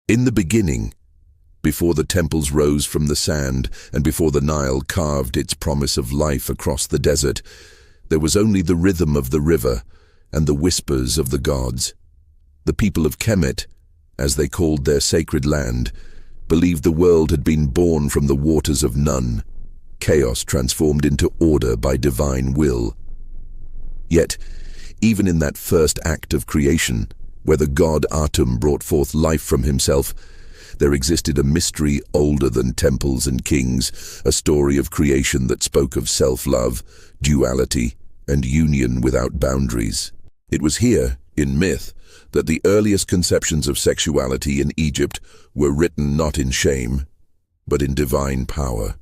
In the beginning, before the temples rose from the sand and before the Nile carved its promise of life across the desert, there was only the rhythm of the river and the whispers of the gods. The people of Kemet, as they called their sacred land, believed the world had been born from the waters of Nun, chaos transformed into order by divine will. Yet, even in that first act of creation, where the god Atum brought forth life from himself, there existed a mystery older than temples and kings, a story of creation that spoke of self-love, duality, and union without boundaries. It was here, in myth, that the earliest conceptions of sexuality in Egypt were written not in shame, but in divine power.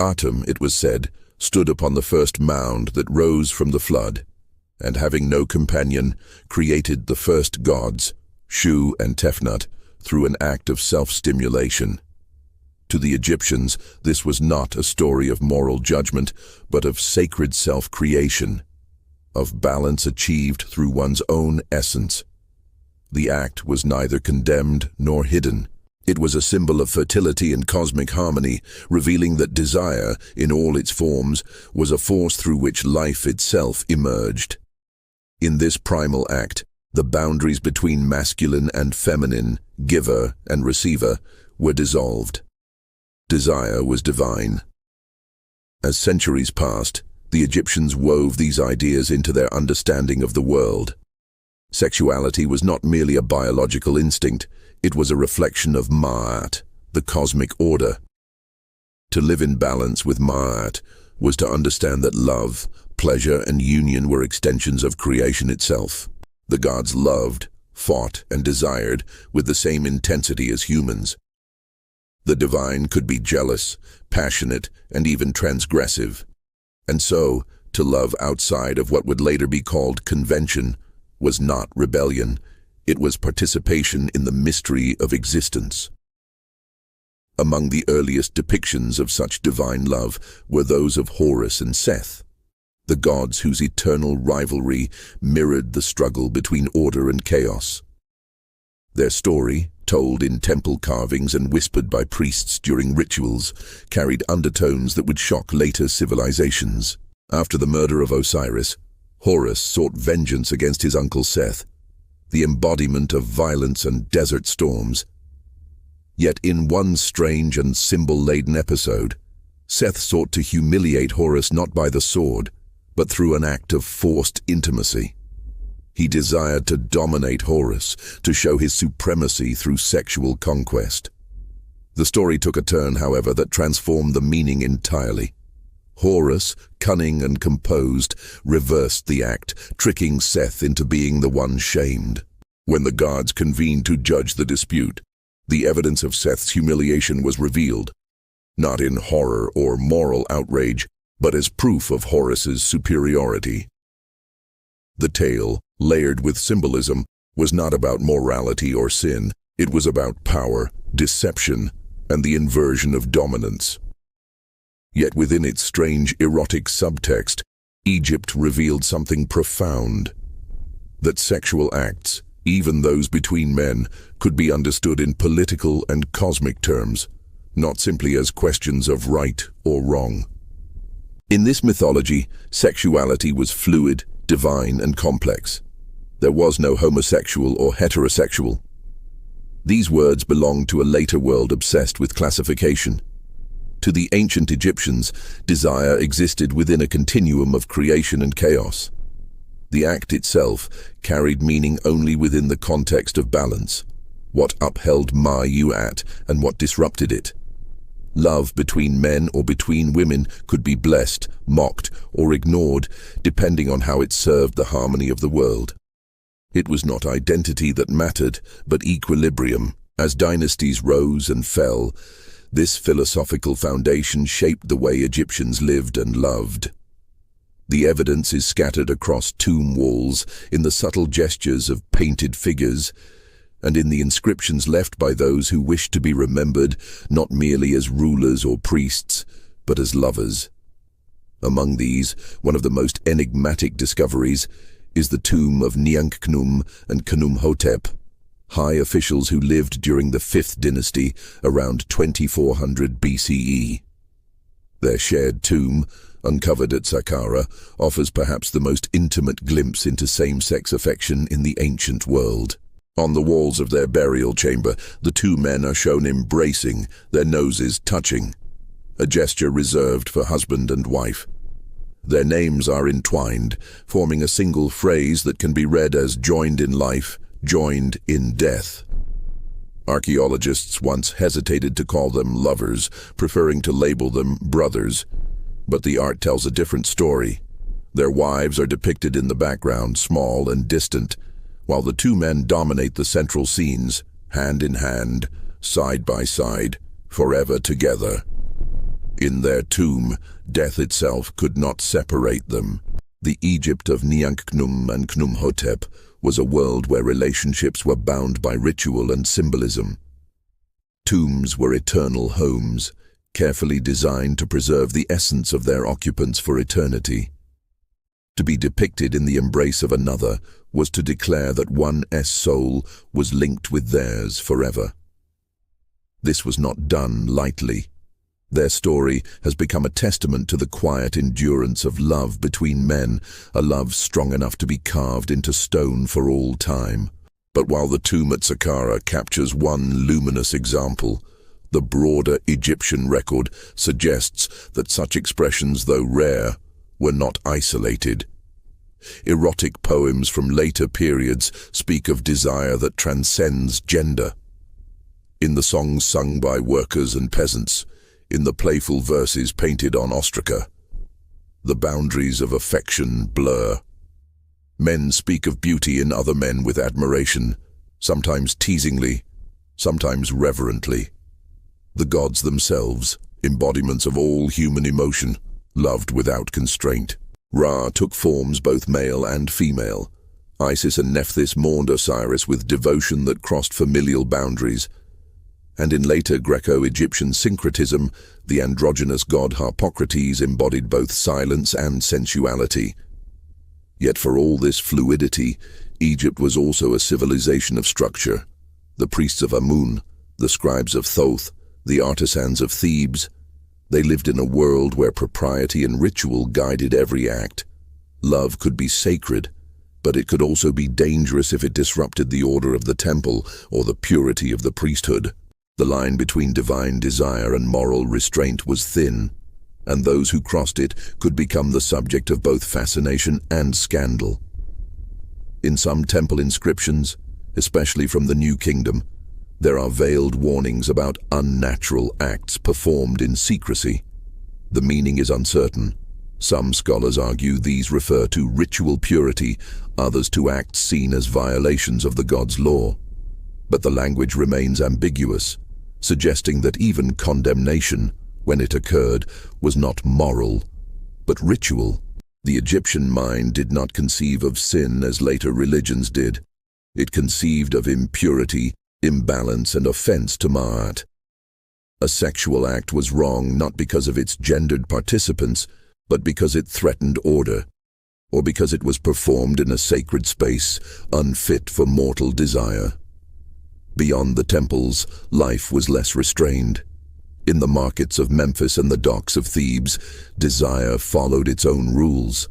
Atum, it was said, stood upon the first mound that rose from the flood, and having no companion, created the first gods, Shu and Tefnut, through an act of self-stimulation. To the Egyptians, this was not a story of moral judgment, but of sacred self-creation, of balance achieved through one's own essence. The act was neither condemned nor hidden. It was a symbol of fertility and cosmic harmony, revealing that desire, in all its forms, was a force through which life itself emerged. In this primal act, the boundaries between masculine and feminine, giver and receiver, were dissolved. Desire was divine. As centuries passed, the Egyptians wove these ideas into their understanding of the world. Sexuality was not merely a biological instinct, it was a reflection of Ma'at, the cosmic order. To live in balance with Ma'at was to understand that love, pleasure, and union were extensions of creation itself. The gods loved, fought, and desired with the same intensity as humans. The divine could be jealous, passionate, and even transgressive. And so, to love outside of what would later be called convention was not rebellion, it was participation in the mystery of existence. Among the earliest depictions of such divine love were those of Horus and Seth, the gods whose eternal rivalry mirrored the struggle between order and chaos. Their story, told in temple carvings and whispered by priests during rituals, carried undertones that would shock later civilizations. After the murder of Osiris, Horus sought vengeance against his uncle Seth, the embodiment of violence and desert storms. Yet in one strange and symbol-laden episode, Seth sought to humiliate Horus not by the sword, but through an act of forced intimacy. He desired to dominate Horus, to show his supremacy through sexual conquest. The story took a turn, however, that transformed the meaning entirely. Horus, cunning and composed, reversed the act, tricking Seth into being the one shamed. When the gods convened to judge the dispute, the evidence of Seth's humiliation was revealed, not in horror or moral outrage, but as proof of Horus's superiority. The tale, layered with symbolism, was not about morality or sin. It was about power, deception, and the inversion of dominance. Yet within its strange erotic subtext, Egypt revealed something profound: that sexual acts, even those between men, could be understood in political and cosmic terms, not simply as questions of right or wrong. In this mythology, sexuality was fluid, divine, and complex. There was no homosexual or heterosexual. These words belonged to a later world obsessed with classification. To the ancient Egyptians, desire existed within a continuum of creation and chaos. The act itself carried meaning only within the context of balance, what upheld Ma'at and what disrupted it. Love between men or between women could be blessed, mocked, or ignored, depending on how it served the harmony of the world. It was not identity that mattered, but equilibrium. As dynasties rose and fell, this philosophical foundation shaped the way Egyptians lived and loved. The evidence is scattered across tomb walls, in the subtle gestures of painted figures, and in the inscriptions left by those who wished to be remembered not merely as rulers or priests, but as lovers. Among these, one of the most enigmatic discoveries is the tomb of Niankhkhnum and Khnumhotep, high officials who lived during the 5th dynasty around 2400 BCE. Their shared tomb, uncovered at Saqqara, offers perhaps the most intimate glimpse into same-sex affection in the ancient world. On the walls of their burial chamber, the two men are shown embracing, their noses touching, a gesture reserved for husband and wife. Their names are entwined, forming a single phrase that can be read as joined in life, joined in death. Archaeologists once hesitated to call them lovers, preferring to label them brothers. But the art tells a different story. Their wives are depicted in the background, small and distant, while the two men dominate the central scenes, hand in hand, side by side, forever together. In their tomb, death itself could not separate them. The Egypt of Niankhkhnum and Khnumhotep was a world where relationships were bound by ritual and symbolism. Tombs were eternal homes, carefully designed to preserve the essence of their occupants for eternity. To be depicted in the embrace of another was to declare that one's soul was linked with theirs forever. This was not done lightly. Their story has become a testament to the quiet endurance of love between men, a love strong enough to be carved into stone for all time. But while the tomb at Saqqara captures one luminous example, the broader Egyptian record suggests that such expressions, though rare, were not isolated. Erotic poems from later periods speak of desire that transcends gender. In the songs sung by workers and peasants, in the playful verses painted on ostraca, the boundaries of affection blur. Men speak of beauty in other men with admiration, sometimes teasingly, sometimes reverently. The gods themselves, embodiments of all human emotion, loved without constraint. Ra took forms both male and female. Isis and Nephthys mourned Osiris with devotion that crossed familial boundaries. And in later Greco-Egyptian syncretism, the androgynous god Harpocrates embodied both silence and sensuality. Yet for all this fluidity, Egypt was also a civilization of structure. The priests of Amun, the scribes of Thoth, the artisans of Thebes, they lived in a world where propriety and ritual guided every act. Love could be sacred, but it could also be dangerous if it disrupted the order of the temple or the purity of the priesthood. The line between divine desire and moral restraint was thin, and those who crossed it could become the subject of both fascination and scandal. In some temple inscriptions, especially from the New Kingdom, there are veiled warnings about unnatural acts performed in secrecy. The meaning is uncertain. Some scholars argue these refer to ritual purity, others to acts seen as violations of the god's law. But the language remains ambiguous, suggesting that even condemnation, when it occurred, was not moral, but ritual. The Egyptian mind did not conceive of sin as later religions did. It conceived of impurity, imbalance, and offense to Ma'at. A sexual act was wrong not because of its gendered participants, but because it threatened order, or because it was performed in a sacred space unfit for mortal desire. Beyond the temples, life was less restrained. In the markets of Memphis and the docks of Thebes, desire followed its own rules.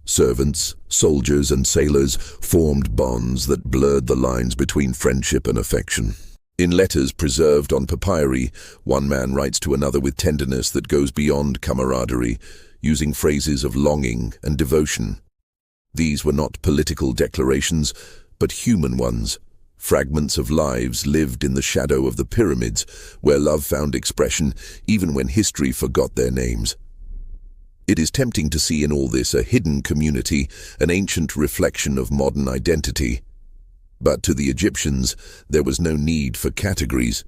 Servants, soldiers, and sailors formed bonds that blurred the lines between friendship and affection. In letters preserved on papyri, one man writes to another with tenderness that goes beyond camaraderie, using phrases of longing and devotion. These were not political declarations, but human ones. Fragments of lives lived in the shadow of the pyramids, where love found expression even when history forgot their names. It is tempting to see in all this a hidden community, an ancient reflection of modern identity. But to the Egyptians, there was no need for categories.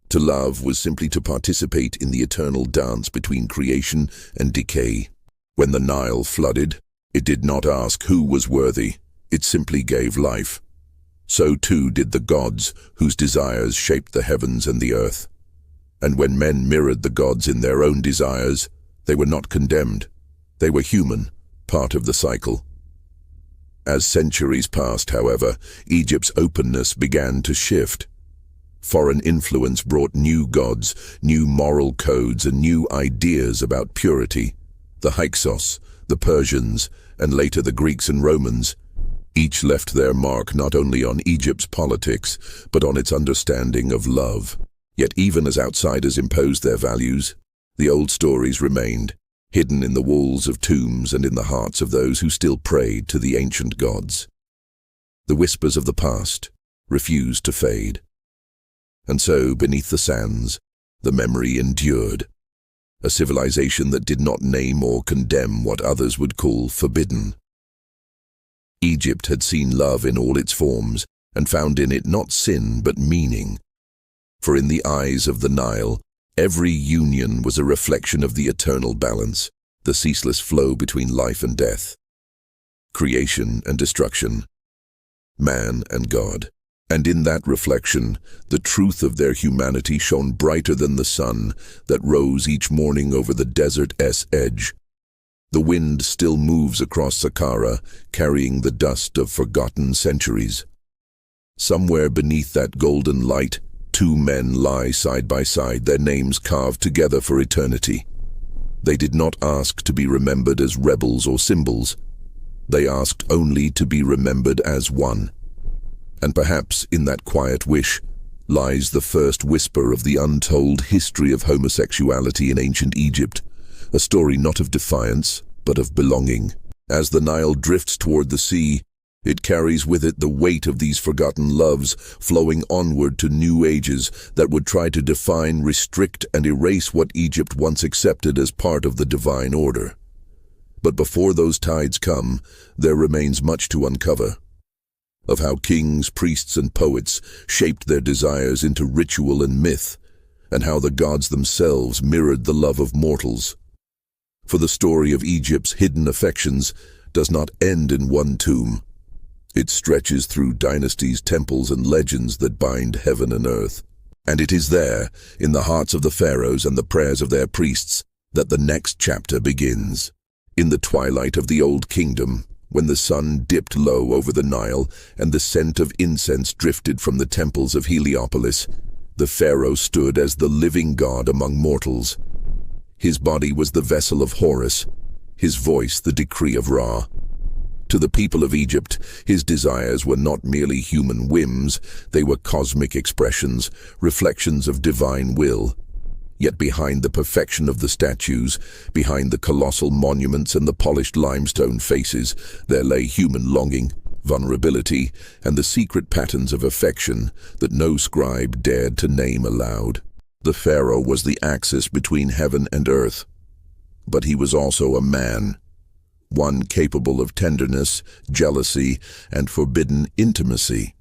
To love was simply to participate in the eternal dance between creation and decay. When the Nile flooded, it did not ask who was worthy, it simply gave life. So too did the gods, whose desires shaped the heavens and the earth. And when men mirrored the gods in their own desires, they were not condemned. They were human, part of the cycle. As centuries passed, however, Egypt's openness began to shift. Foreign influence brought new gods, new moral codes, and new ideas about purity. The Hyksos, the Persians, and later the Greeks and Romans, each left their mark not only on Egypt's politics, but on its understanding of love. Yet even as outsiders imposed their values, the old stories remained, hidden in the walls of tombs and in the hearts of those who still prayed to the ancient gods. The whispers of the past refused to fade. And so, beneath the sands, the memory endured. A civilization that did not name or condemn what others would call forbidden. Egypt had seen love in all its forms and found in it not sin but meaning. For in the eyes of the Nile, every union was a reflection of the eternal balance, the ceaseless flow between life and death, creation and destruction, man and God. And in that reflection, the truth of their humanity shone brighter than the sun that rose each morning over the desert's edge. The wind still moves across Saqqara, carrying the dust of forgotten centuries. Somewhere beneath that golden light, two men lie side by side, their names carved together for eternity. They did not ask to be remembered as rebels or symbols. They asked only to be remembered as one. And perhaps in that quiet wish lies the first whisper of the untold history of homosexuality in ancient Egypt, a story not of defiance, but of belonging. As the Nile drifts toward the sea, it carries with it the weight of these forgotten loves, flowing onward to new ages that would try to define, restrict, and erase what Egypt once accepted as part of the divine order. But before those tides come, there remains much to uncover. Of how kings, priests, and poets shaped their desires into ritual and myth, and how the gods themselves mirrored the love of mortals. For the story of Egypt's hidden affections does not end in one tomb. It stretches through dynasties, temples, and legends that bind heaven and earth. And it is there, in the hearts of the pharaohs and the prayers of their priests, that the next chapter begins. In the twilight of the Old Kingdom, when the sun dipped low over the Nile and the scent of incense drifted from the temples of Heliopolis, the pharaoh stood as the living god among mortals. His body was the vessel of Horus, his voice the decree of Ra. To the people of Egypt, his desires were not merely human whims, they were cosmic expressions, reflections of divine will. Yet behind the perfection of the statues, behind the colossal monuments and the polished limestone faces, there lay human longing, vulnerability, and the secret patterns of affection that no scribe dared to name aloud. The pharaoh was the axis between heaven and earth, but he was also a man, one capable of tenderness, jealousy, and forbidden intimacy.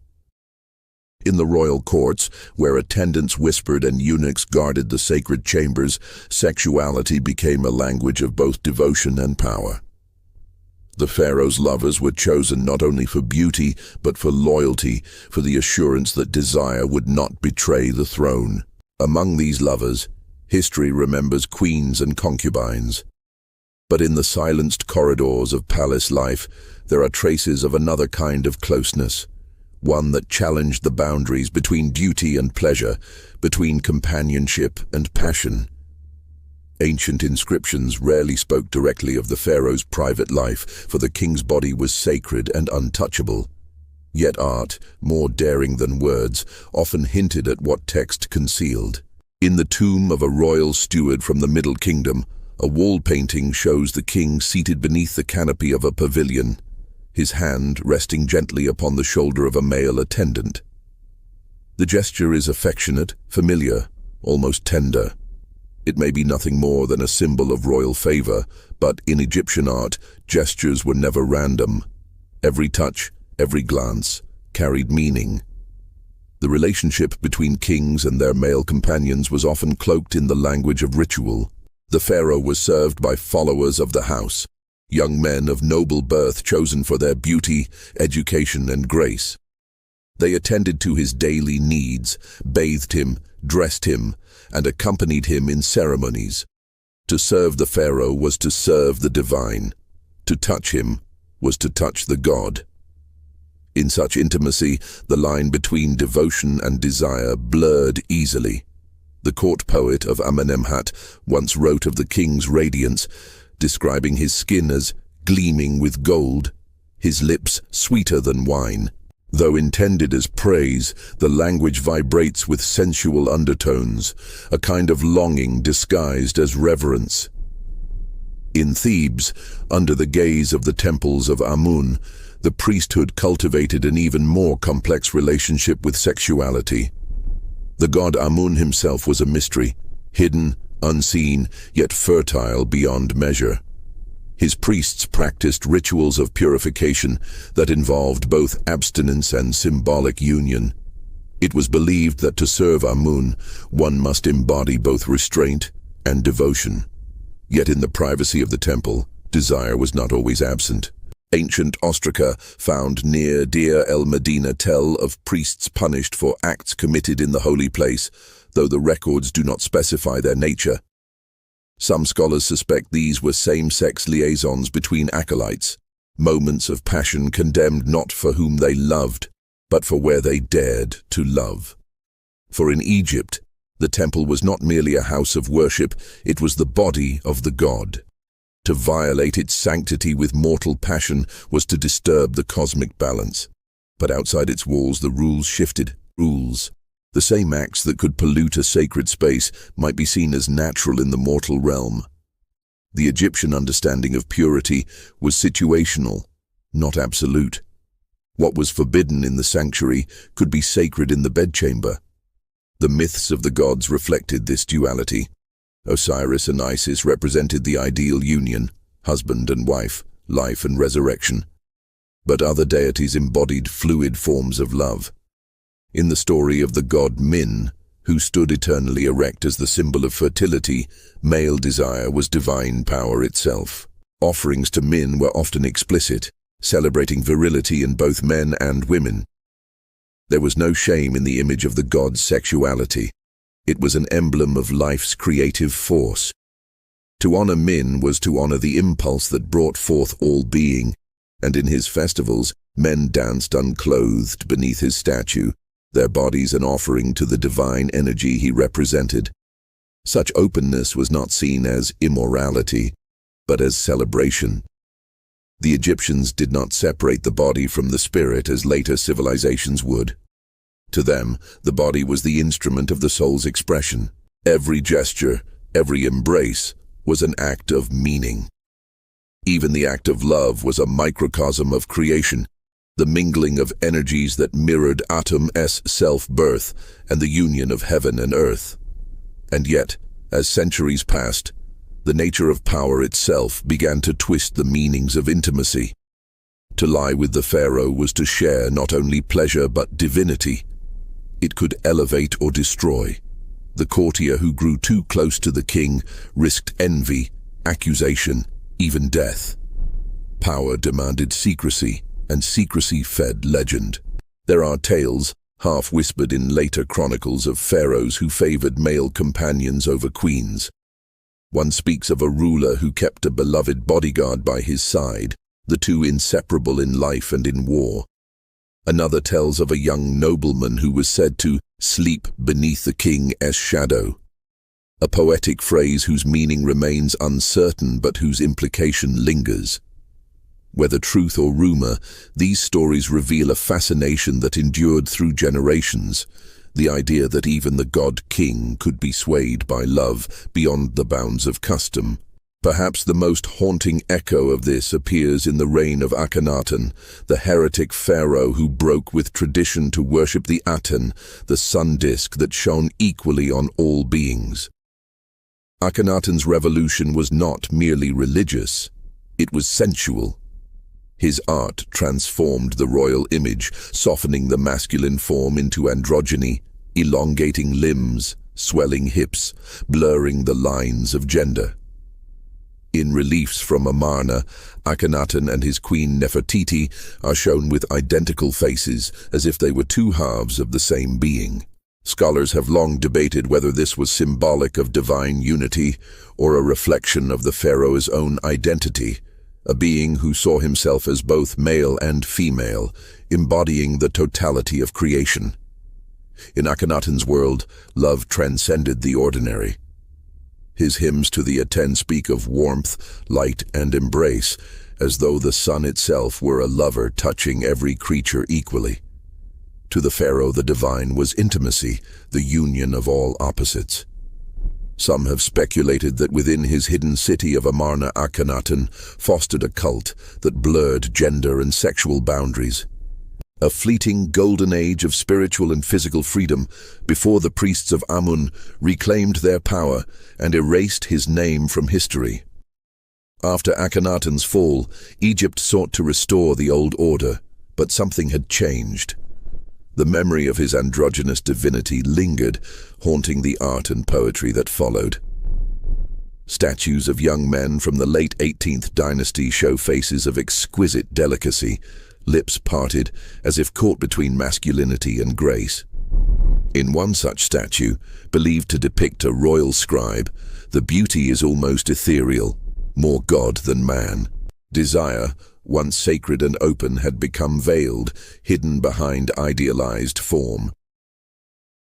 In the royal courts, where attendants whispered and eunuchs guarded the sacred chambers, sexuality became a language of both devotion and power. The pharaoh's lovers were chosen not only for beauty, but for loyalty, for the assurance that desire would not betray the throne. Among these lovers, history remembers queens and concubines. But in the silenced corridors of palace life, there are traces of another kind of closeness. One that challenged the boundaries between duty and pleasure, between companionship and passion. Ancient inscriptions rarely spoke directly of the pharaoh's private life, for the king's body was sacred and untouchable. Yet art, more daring than words, often hinted at what text concealed. In the tomb of a royal steward from the Middle Kingdom, a wall painting shows the king seated beneath the canopy of a pavilion, his hand resting gently upon the shoulder of a male attendant. The gesture is affectionate, familiar, almost tender. It may be nothing more than a symbol of royal favor, but in Egyptian art, gestures were never random. Every touch, every glance, carried meaning. The relationship between kings and their male companions was often cloaked in the language of ritual. The pharaoh was served by followers of the house, young men of noble birth chosen for their beauty, education, and grace. They attended to his daily needs, bathed him, dressed him, and accompanied him in ceremonies. To serve the pharaoh was to serve the divine. To touch him was to touch the god. In such intimacy, the line between devotion and desire blurred easily. The court poet of Amenemhat once wrote of the king's radiance, describing his skin as gleaming with gold, his lips sweeter than wine. Though intended as praise, the language vibrates with sensual undertones, a kind of longing disguised as reverence. In Thebes, under the gaze of the temples of Amun, the priesthood cultivated an even more complex relationship with sexuality. The god Amun himself was a mystery, hidden, unseen, yet fertile beyond measure. His priests practiced rituals of purification that involved both abstinence and symbolic union. It was believed that to serve Amun, one must embody both restraint and devotion. Yet in the privacy of the temple, desire was not always absent. Ancient ostraca found near Deir el-Medina tell of priests punished for acts committed in the holy place, though the records do not specify their nature. Some scholars suspect these were same-sex liaisons between acolytes, moments of passion condemned not for whom they loved, but for where they dared to love. For in Egypt, the temple was not merely a house of worship, it was the body of the god. To violate its sanctity with mortal passion was to disturb the cosmic balance. But outside its walls the rules shifted. The same acts that could pollute a sacred space might be seen as natural in the mortal realm. The Egyptian understanding of purity was situational, not absolute. What was forbidden in the sanctuary could be sacred in the bedchamber. The myths of the gods reflected this duality. Osiris and Isis represented the ideal union, husband and wife, life and resurrection. But other deities embodied fluid forms of love. In the story of the god Min, who stood eternally erect as the symbol of fertility, male desire was divine power itself. Offerings to Min were often explicit, celebrating virility in both men and women. There was no shame in the image of the god's sexuality. It was an emblem of life's creative force. To honor Min was to honor the impulse that brought forth all being, and in his festivals, men danced unclothed beneath his statue, their bodies an offering to the divine energy he represented. Such openness was not seen as immorality, but as celebration. The Egyptians did not separate the body from the spirit as later civilizations would. To them, the body was the instrument of the soul's expression. Every gesture, every embrace, was an act of meaning. Even the act of love was a microcosm of creation, the mingling of energies that mirrored Atum's self-birth and the union of heaven and earth. And yet, as centuries passed, the nature of power itself began to twist the meanings of intimacy. To lie with the pharaoh was to share not only pleasure but divinity. It could elevate or destroy. The courtier who grew too close to the king risked envy, accusation, even death. Power demanded secrecy, and secrecy fed legend. There are tales, half-whispered in later chronicles, of pharaohs who favored male companions over queens. One speaks of a ruler who kept a beloved bodyguard by his side, the two inseparable in life and in war. Another tells of a young nobleman who was said to sleep beneath the king's shadow, a poetic phrase whose meaning remains uncertain but whose implication lingers. Whether truth or rumor, these stories reveal a fascination that endured through generations, the idea that even the god-king could be swayed by love beyond the bounds of custom. Perhaps the most haunting echo of this appears in the reign of Akhenaten, the heretic pharaoh who broke with tradition to worship the Aten, the sun disk that shone equally on all beings. Akhenaten's revolution was not merely religious, it was sensual. His art transformed the royal image, softening the masculine form into androgyny, elongating limbs, swelling hips, blurring the lines of gender. In reliefs from Amarna, Akhenaten and his queen Nefertiti are shown with identical faces, as if they were two halves of the same being. Scholars have long debated whether this was symbolic of divine unity or a reflection of the pharaoh's own identity, a being who saw himself as both male and female, embodying the totality of creation. In Akhenaten's world, love transcended the ordinary. His hymns to the Aten speak of warmth, light, and embrace, as though the sun itself were a lover touching every creature equally. To the pharaoh, the divine was intimacy, the union of all opposites. Some have speculated that within his hidden city of Amarna, Akhenaten fostered a cult that blurred gender and sexual boundaries. A fleeting golden age of spiritual and physical freedom before the priests of Amun reclaimed their power and erased his name from history. After Akhenaten's fall, Egypt sought to restore the old order, but something had changed. The memory of his androgynous divinity lingered, haunting the art and poetry that followed. Statues of young men from the late 18th dynasty show faces of exquisite delicacy, lips parted as if caught between masculinity and grace. In one such statue, believed to depict a royal scribe, the beauty is almost ethereal, more god than man. Desire, once sacred and open, had become veiled, hidden behind idealized form.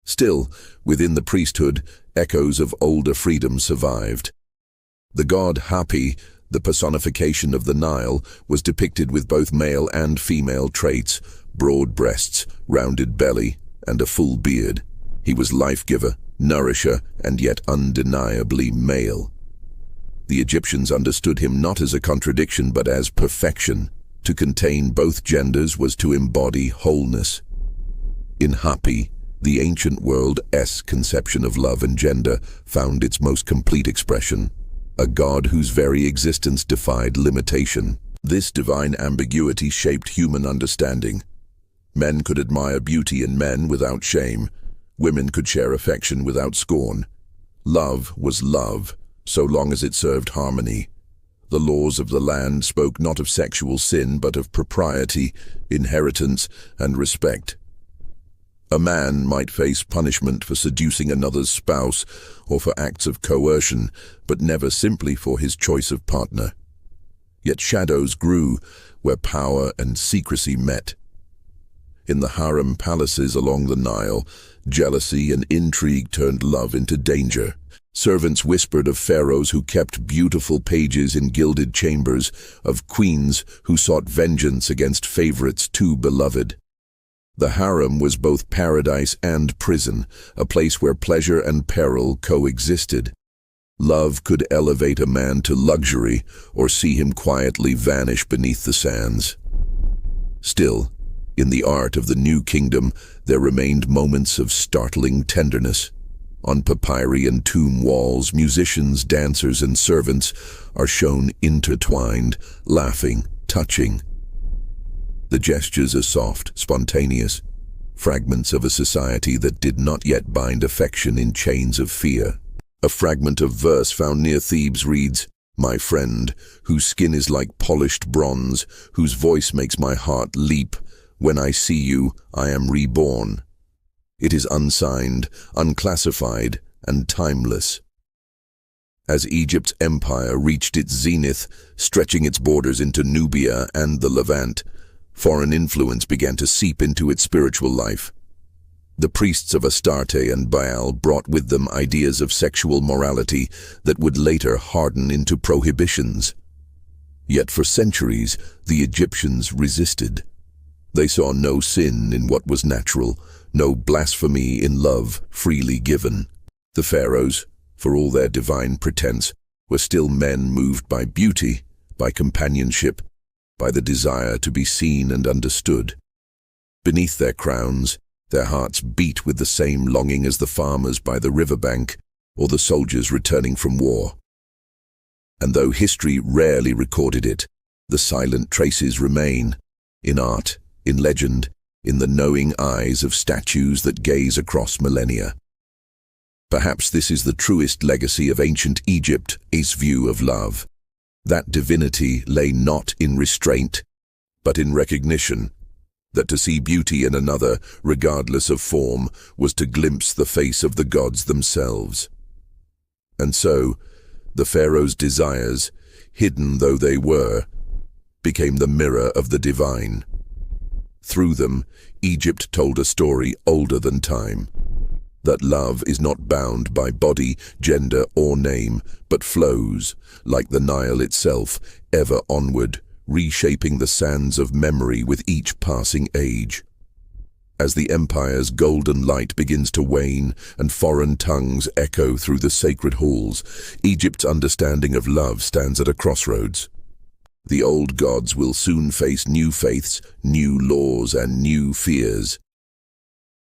Still, within the priesthood, echoes of older freedom survived. The god Hapi, the personification of the Nile, was depicted with both male and female traits, broad breasts, rounded belly, and a full beard. He was life-giver, nourisher, and yet undeniably male. The Egyptians understood him not as a contradiction but as perfection. To contain both genders was to embody wholeness. In Hapi, the ancient world's conception of love and gender found its most complete expression, a god whose very existence defied limitation. This divine ambiguity shaped human understanding. Men could admire beauty in men without shame. Women could share affection without scorn. Love was love, so long as it served harmony. The laws of the land spoke not of sexual sin, but of propriety, inheritance, and respect. A man might face punishment for seducing another's spouse or for acts of coercion, but never simply for his choice of partner. Yet shadows grew where power and secrecy met. In the harem palaces along the Nile, jealousy and intrigue turned love into danger. Servants whispered of pharaohs who kept beautiful pages in gilded chambers, of queens who sought vengeance against favorites too beloved. The harem was both paradise and prison, a place where pleasure and peril coexisted. Love could elevate a man to luxury or see him quietly vanish beneath the sands. Still, in the art of the new kingdom, there remained moments of startling tenderness. On papyri and tomb walls, musicians, dancers, and servants are shown intertwined, laughing, touching. The gestures are soft, spontaneous, fragments of a society that did not yet bind affection in chains of fear. A fragment of verse found near Thebes reads, "My friend, whose skin is like polished bronze, whose voice makes my heart leap, when I see you, I am reborn." It is unsigned, unclassified, and timeless. As Egypt's empire reached its zenith, stretching its borders into Nubia and the Levant, foreign influence began to seep into its spiritual life. The priests of Astarte and Baal brought with them ideas of sexual morality that would later harden into prohibitions. Yet for centuries, the Egyptians resisted. They saw no sin in what was natural, no blasphemy in love freely given. The pharaohs, for all their divine pretense, were still men moved by beauty, by companionship, by the desire to be seen and understood. Beneath their crowns, their hearts beat with the same longing as the farmers by the riverbank or the soldiers returning from war. And though history rarely recorded it, the silent traces remain, in art, in legend, in the knowing eyes of statues that gaze across millennia. Perhaps this is the truest legacy of ancient Egypt's view of love. That divinity lay not in restraint, but in recognition, that to see beauty in another, regardless of form, was to glimpse the face of the gods themselves. And so, the pharaoh's desires, hidden though they were, became the mirror of the divine. Through them, Egypt told a story older than time, that love is not bound by body, gender, or name, but flows, like the Nile itself, ever onward, reshaping the sands of memory with each passing age. As the empire's golden light begins to wane and foreign tongues echo through the sacred halls, Egypt's understanding of love stands at a crossroads. The old gods will soon face new faiths, new laws, and new fears.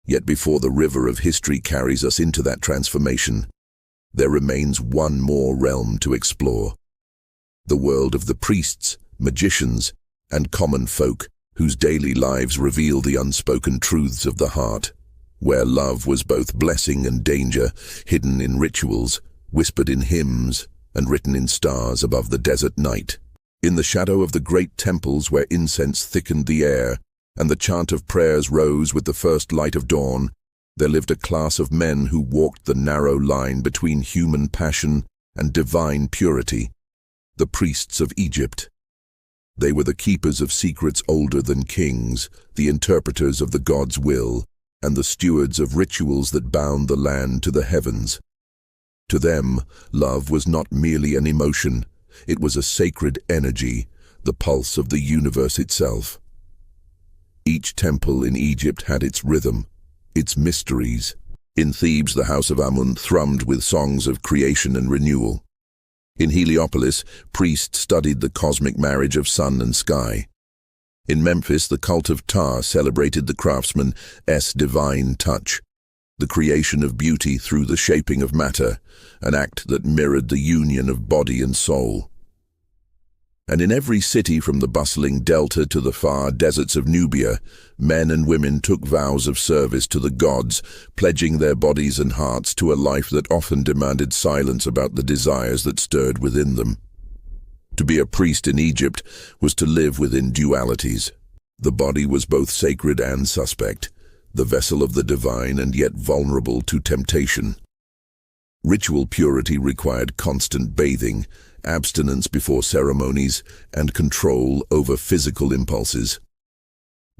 Yet before the river of history carries us into that transformation, there remains one more realm to explore. The world of the priests, magicians, and common folk, whose daily lives reveal the unspoken truths of the heart, where love was both blessing and danger, hidden in rituals, whispered in hymns, and written in stars above the desert night. In the shadow of the great temples where incense thickened the air, and the chant of prayers rose with the first light of dawn, there lived a class of men who walked the narrow line between human passion and divine purity, the priests of Egypt. They were the keepers of secrets older than kings, the interpreters of the god's will, and the stewards of rituals that bound the land to the heavens. To them, love was not merely an emotion, it was a sacred energy, the pulse of the universe itself. Each temple in Egypt had its rhythm, its mysteries. In Thebes, the house of Amun thrummed with songs of creation and renewal. In Heliopolis, priests studied the cosmic marriage of sun and sky. In Memphis, the cult of Ptah celebrated the craftsman's divine touch, the creation of beauty through the shaping of matter, an act that mirrored the union of body and soul. And in every city from the bustling delta to the far deserts of Nubia, men and women took vows of service to the gods, pledging their bodies and hearts to a life that often demanded silence about the desires that stirred within them. To be a priest in Egypt was to live within dualities. The body was both sacred and suspect, the vessel of the divine and yet vulnerable to temptation. Ritual purity required constant bathing, abstinence before ceremonies, and control over physical impulses.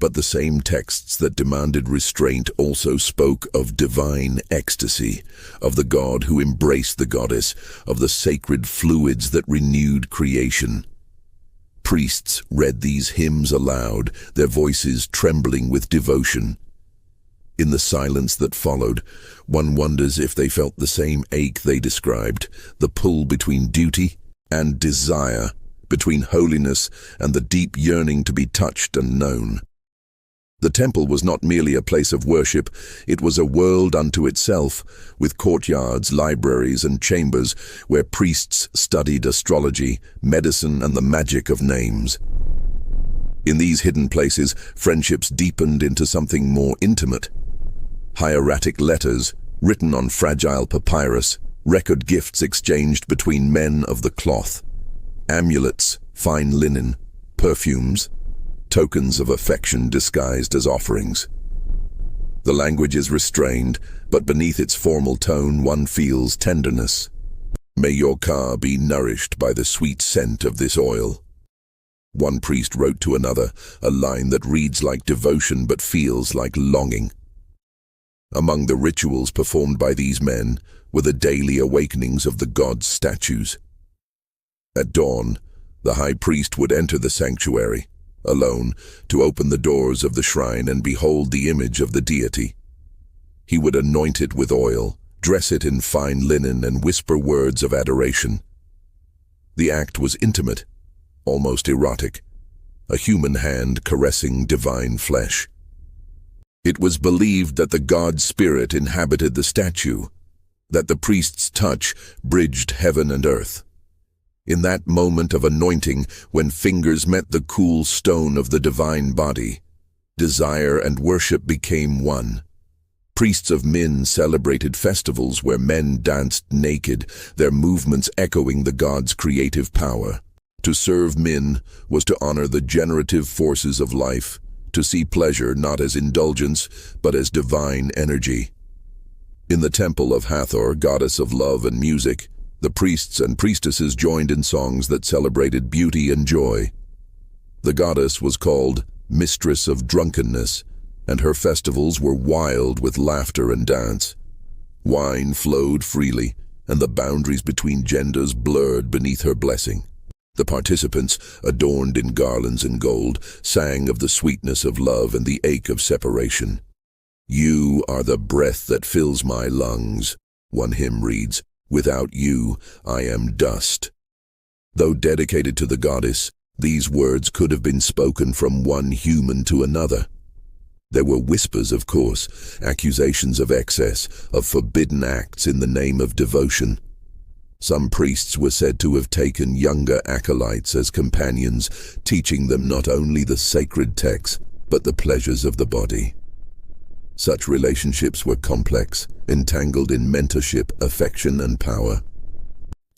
But the same texts that demanded restraint also spoke of divine ecstasy, of the god who embraced the goddess, of the sacred fluids that renewed creation. Priests read these hymns aloud, their voices trembling with devotion. In the silence that followed, one wonders if they felt the same ache they described, the pull between duty and desire, between holiness and the deep yearning to be touched and known. The temple was not merely a place of worship, it was a world unto itself, with courtyards, libraries, and chambers where priests studied astrology, medicine, and the magic of names. In these hidden places, friendships deepened into something more intimate. Hieratic letters, written on fragile papyrus, record gifts exchanged between men of the cloth, amulets, fine linen, perfumes, tokens of affection disguised as offerings. The language is restrained, but beneath its formal tone one feels tenderness. May your car be nourished by the sweet scent of this oil. One priest wrote to another, a line that reads like devotion but feels like longing. Among the rituals performed by these men were the daily awakenings of the gods' statues. At dawn, the high priest would enter the sanctuary, alone, to open the doors of the shrine and behold the image of the deity. He would anoint it with oil, dress it in fine linen, and whisper words of adoration. The act was intimate, almost erotic, a human hand caressing divine flesh. It was believed that the god spirit inhabited the statue, that the priest's touch bridged heaven and earth. In that moment of anointing, when fingers met the cool stone of the divine body, desire and worship became one. Priests of Min celebrated festivals where men danced naked, their movements echoing the god's creative power. To serve Min was to honor the generative forces of life, to see pleasure not as indulgence, but as divine energy. In the temple of Hathor, goddess of love and music, the priests and priestesses joined in songs that celebrated beauty and joy. The goddess was called Mistress of Drunkenness, and her festivals were wild with laughter and dance. Wine flowed freely, and the boundaries between genders blurred beneath her blessing. The participants, adorned in garlands and gold, sang of the sweetness of love and the ache of separation. "You are the breath that fills my lungs," one hymn reads. "Without you, I am dust." Though dedicated to the goddess, these words could have been spoken from one human to another. There were whispers, of course, accusations of excess, of forbidden acts in the name of devotion. Some priests were said to have taken younger acolytes as companions, teaching them not only the sacred texts, but the pleasures of the body. Such relationships were complex, entangled in mentorship, affection, and power.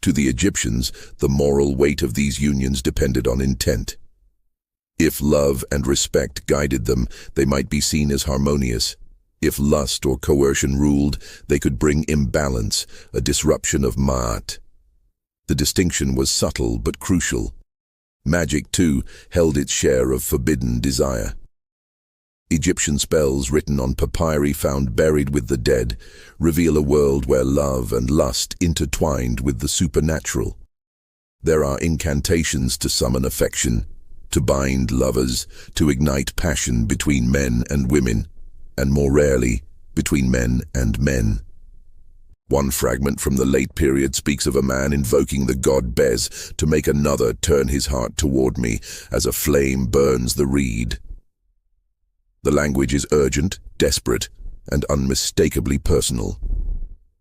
To the Egyptians, the moral weight of these unions depended on intent. If love and respect guided them, they might be seen as harmonious. If lust or coercion ruled, they could bring imbalance, a disruption of ma'at. The distinction was subtle but crucial. Magic, too, held its share of forbidden desire. Egyptian spells written on papyri found buried with the dead reveal a world where love and lust intertwined with the supernatural. There are incantations to summon affection, to bind lovers, to ignite passion between men and women, and more rarely, between men and men. One fragment from the late period speaks of a man invoking the god Bez to make another turn his heart toward me as a flame burns the reed. The language is urgent, desperate, and unmistakably personal.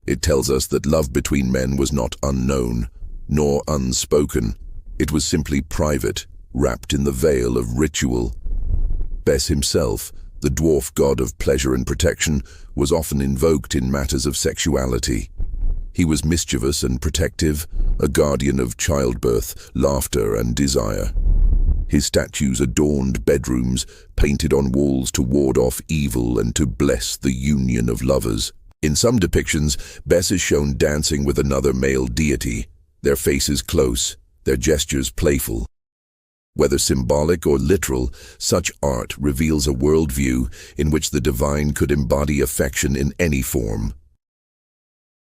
It tells us that love between men was not unknown, nor unspoken. It was simply private, wrapped in the veil of ritual. Bes himself, the dwarf god of pleasure and protection, was often invoked in matters of sexuality. He was mischievous and protective, a guardian of childbirth, laughter, and desire. His statues adorned bedrooms, painted on walls to ward off evil and to bless the union of lovers. In some depictions, Bes is shown dancing with another male deity, their faces close, their gestures playful. Whether symbolic or literal, such art reveals a worldview in which the divine could embody affection in any form.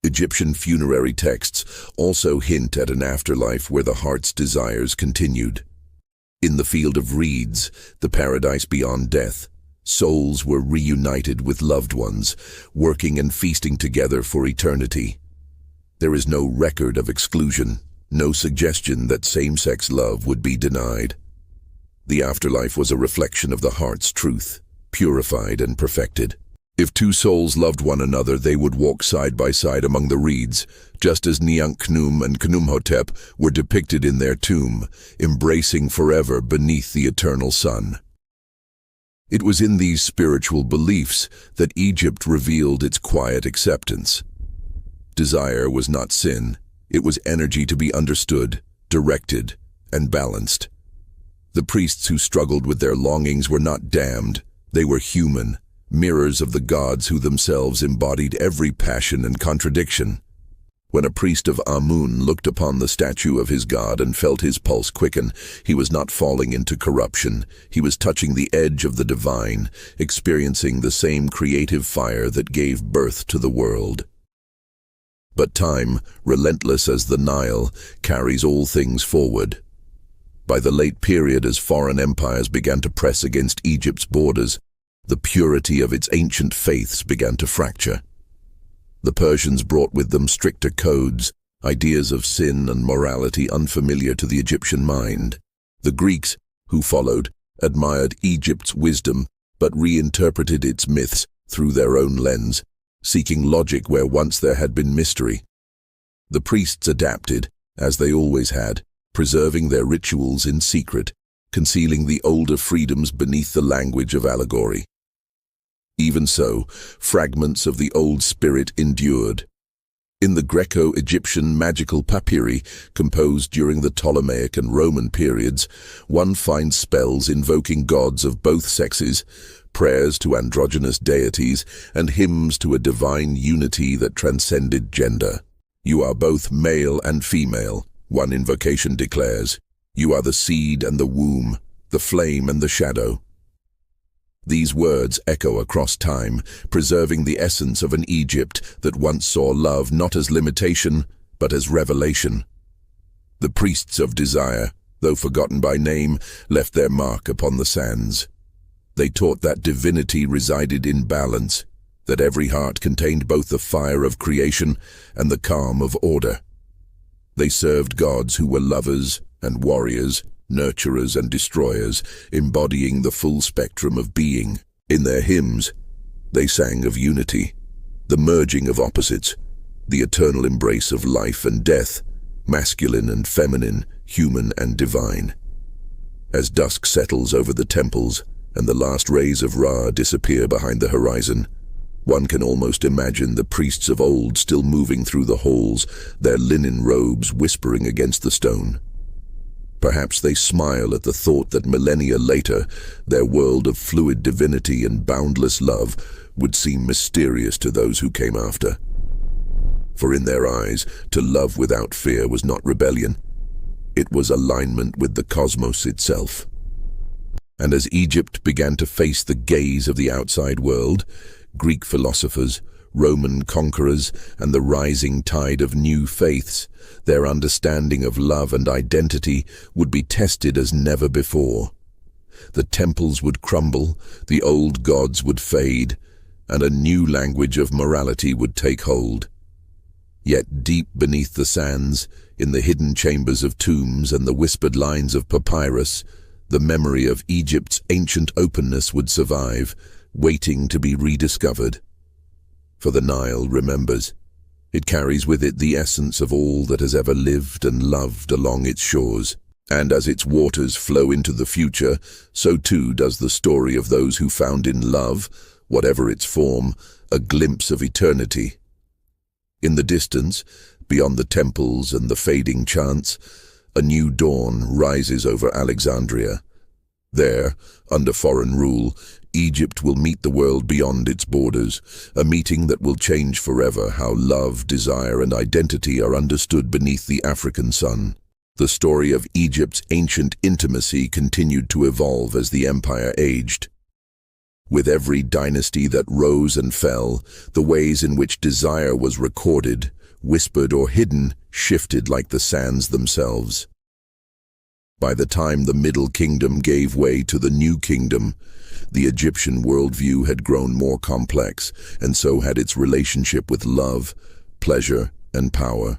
Egyptian funerary texts also hint at an afterlife where the heart's desires continued. In the field of reeds, the paradise beyond death, souls were reunited with loved ones, working and feasting together for eternity. There is no record of exclusion, no suggestion that same-sex love would be denied. The afterlife was a reflection of the heart's truth, purified and perfected. If two souls loved one another, they would walk side by side among the reeds, just as Nianch-Khnum and Khnumhotep were depicted in their tomb, embracing forever beneath the eternal sun. It was in these spiritual beliefs that Egypt revealed its quiet acceptance. Desire was not sin, it was energy to be understood, directed, and balanced. The priests who struggled with their longings were not damned, they were human, mirrors of the gods who themselves embodied every passion and contradiction. When a priest of Amun looked upon the statue of his god and felt his pulse quicken, he was not falling into corruption, he was touching the edge of the divine, experiencing the same creative fire that gave birth to the world. But time, relentless as the Nile, carries all things forward. By the late period, as foreign empires began to press against Egypt's borders, the purity of its ancient faiths began to fracture. The Persians brought with them stricter codes, ideas of sin and morality unfamiliar to the Egyptian mind. The Greeks, who followed, admired Egypt's wisdom, but reinterpreted its myths through their own lens, seeking logic where once there had been mystery. The priests adapted, as they always had, preserving their rituals in secret, concealing the older freedoms beneath the language of allegory. Even so, fragments of the old spirit endured. In the Greco-Egyptian magical papyri, composed during the Ptolemaic and Roman periods, one finds spells invoking gods of both sexes, prayers to androgynous deities, and hymns to a divine unity that transcended gender. "You are both male and female," one invocation declares. "You are the seed and the womb, the flame and the shadow. These words echo across time, preserving the essence of an Egypt that once saw love not as limitation, but as revelation. The priests of desire, though forgotten by name, left their mark upon the sands. They taught that divinity resided in balance, that every heart contained both the fire of creation and the calm of order. They served gods who were lovers and warriors, nurturers and destroyers, embodying the full spectrum of being. In their hymns, they sang of unity, the merging of opposites, the eternal embrace of life and death, masculine and feminine, human and divine. As dusk settles over the temples and the last rays of Ra disappear behind the horizon, one can almost imagine the priests of old still moving through the halls, their linen robes whispering against the stone. Perhaps they smile at the thought that millennia later, their world of fluid divinity and boundless love would seem mysterious to those who came after. For in their eyes, to love without fear was not rebellion. It was alignment with the cosmos itself. And as Egypt began to face the gaze of the outside world, Greek philosophers, Roman conquerors, and the rising tide of new faiths, their understanding of love and identity would be tested as never before. The temples would crumble, the old gods would fade, and a new language of morality would take hold. Yet deep beneath the sands, in the hidden chambers of tombs and the whispered lines of papyrus, the memory of Egypt's ancient openness would survive, waiting to be rediscovered. For the Nile remembers. It carries with it the essence of all that has ever lived and loved along its shores. And as its waters flow into the future, so too does the story of those who found in love, whatever its form, a glimpse of eternity. In the distance, beyond the temples and the fading chants, a new dawn rises over Alexandria. There, under foreign rule, Egypt will meet the world beyond its borders, a meeting that will change forever how love, desire, and identity are understood beneath the African sun. The story of Egypt's ancient intimacy continued to evolve as the empire aged. With every dynasty that rose and fell, the ways in which desire was recorded, whispered or hidden, shifted like the sands themselves. By the time the Middle Kingdom gave way to the New Kingdom, the Egyptian worldview had grown more complex, and so had its relationship with love, pleasure, and power.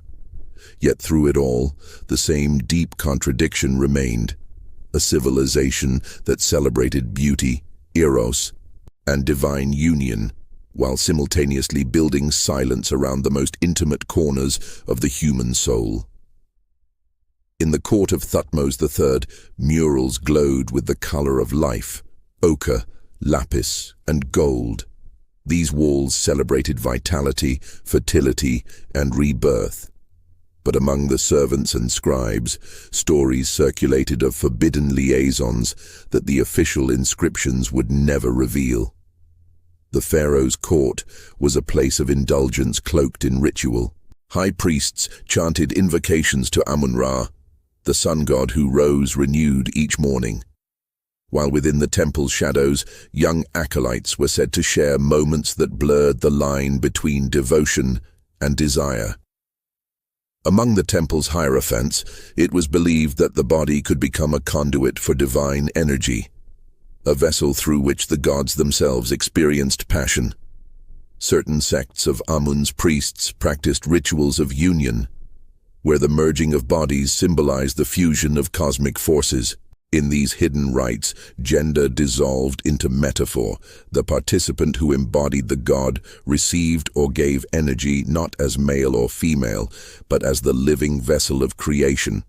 Yet through it all, the same deep contradiction remained, a civilization that celebrated beauty, eros, and divine union, while simultaneously building silence around the most intimate corners of the human soul. In the court of Thutmose III, murals glowed with the color of life, ochre, lapis, and gold. These walls celebrated vitality, fertility, and rebirth. But among the servants and scribes, stories circulated of forbidden liaisons that the official inscriptions would never reveal. The pharaoh's court was a place of indulgence cloaked in ritual. High priests chanted invocations to Amun-Ra, the sun god who rose renewed each morning. While within the temple's shadows, young acolytes were said to share moments that blurred the line between devotion and desire. Among the temple's hierophants, it was believed that the body could become a conduit for divine energy, a vessel through which the gods themselves experienced passion. Certain sects of Amun's priests practiced rituals of union, where the merging of bodies symbolized the fusion of cosmic forces. In these hidden rites, gender dissolved into metaphor. The participant who embodied the god received or gave energy not as male or female, but as the living vessel of creation.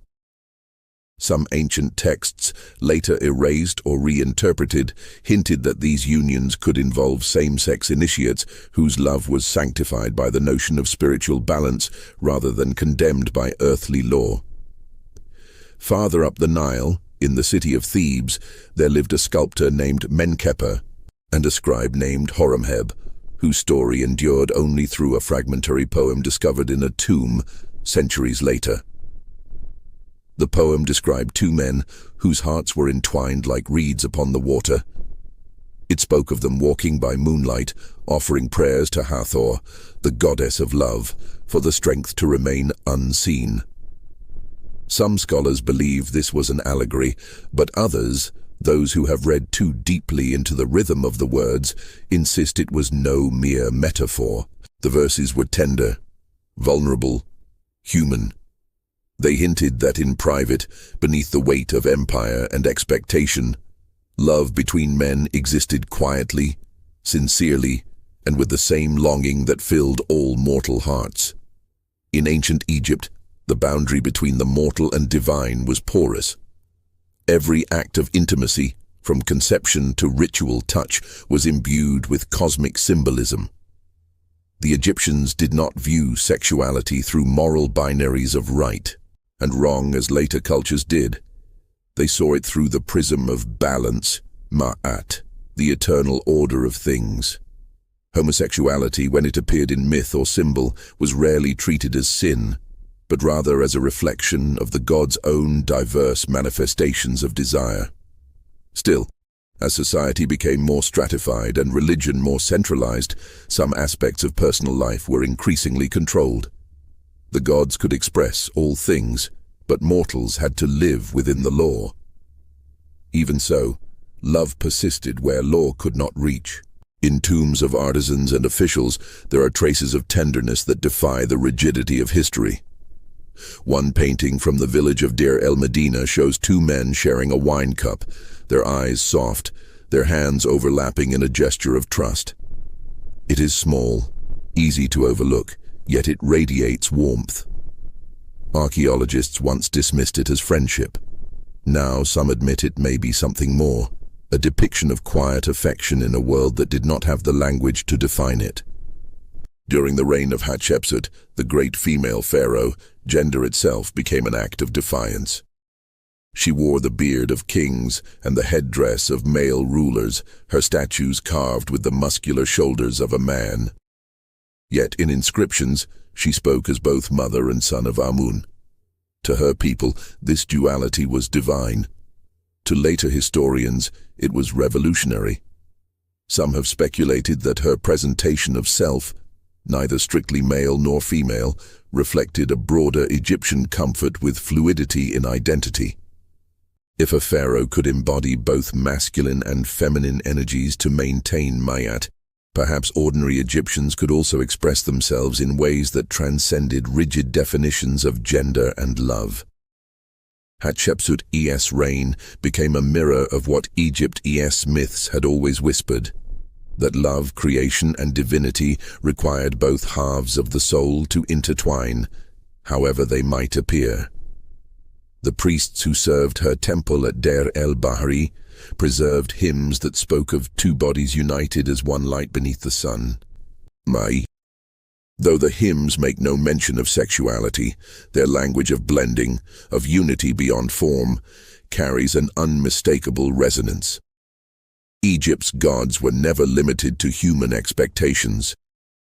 Some ancient texts, later erased or reinterpreted, hinted that these unions could involve same-sex initiates whose love was sanctified by the notion of spiritual balance rather than condemned by earthly law. Farther up the Nile, in the city of Thebes, there lived a sculptor named Menkaper and a scribe named Horemheb, whose story endured only through a fragmentary poem discovered in a tomb centuries later. The poem described two men whose hearts were entwined like reeds upon the water. It spoke of them walking by moonlight, offering prayers to Hathor, the goddess of love, for the strength to remain unseen. Some scholars believe this was an allegory, but others, those who have read too deeply into the rhythm of the words, insist it was no mere metaphor. The verses were tender, vulnerable, human. They hinted that in private, beneath the weight of empire and expectation, love between men existed quietly, sincerely, and with the same longing that filled all mortal hearts. In ancient Egypt, the boundary between the mortal and divine was porous. Every act of intimacy, from conception to ritual touch, was imbued with cosmic symbolism. The Egyptians did not view sexuality through moral binaries of right and wrong as later cultures did. They saw it through the prism of balance, ma'at, the eternal order of things. Homosexuality, when it appeared in myth or symbol, was rarely treated as sin, but rather as a reflection of the god's own diverse manifestations of desire. Still, as society became more stratified and religion more centralized, some aspects of personal life were increasingly controlled. The gods could express all things, but mortals had to live within the law. Even so, love persisted where law could not reach. In tombs of artisans and officials, there are traces of tenderness that defy the rigidity of history. One painting from the village of Deir el-Medina shows two men sharing a wine cup, their eyes soft, their hands overlapping in a gesture of trust. It is small, easy to overlook, yet it radiates warmth. Archaeologists once dismissed it as friendship. Now some admit it may be something more, a depiction of quiet affection in a world that did not have the language to define it. During the reign of Hatshepsut, the great female pharaoh, gender itself became an act of defiance. She wore the beard of kings and the headdress of male rulers, her statues carved with the muscular shoulders of a man. Yet in inscriptions, she spoke as both mother and son of Amun. To her people, this duality was divine. To later historians, it was revolutionary. Some have speculated that her presentation of self, neither strictly male nor female, reflected a broader Egyptian comfort with fluidity in identity. If a pharaoh could embody both masculine and feminine energies to maintain Mayat, perhaps ordinary Egyptians could also express themselves in ways that transcended rigid definitions of gender and love. Hatshepsut's reign became a mirror of what Egypt's myths had always whispered, that love, creation, and divinity required both halves of the soul to intertwine, however they might appear. The priests who served her temple at Deir el-Bahari preserved hymns that spoke of two bodies united as one light beneath the sun. Though the hymns make no mention of sexuality, their language of blending, of unity beyond form, carries an unmistakable resonance. Egypt's gods were never limited to human expectations.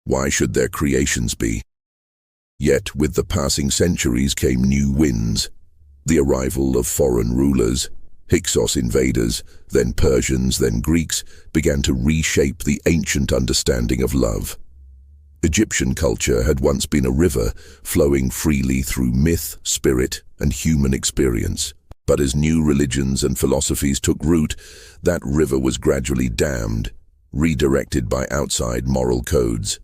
Why should their creations be? Yet with the passing centuries came new winds. The arrival of foreign rulers, Hyksos invaders, then Persians, then Greeks, began to reshape the ancient understanding of love. Egyptian culture had once been a river flowing freely through myth, spirit, and human experience. But as new religions and philosophies took root, that river was gradually dammed, redirected by outside moral codes.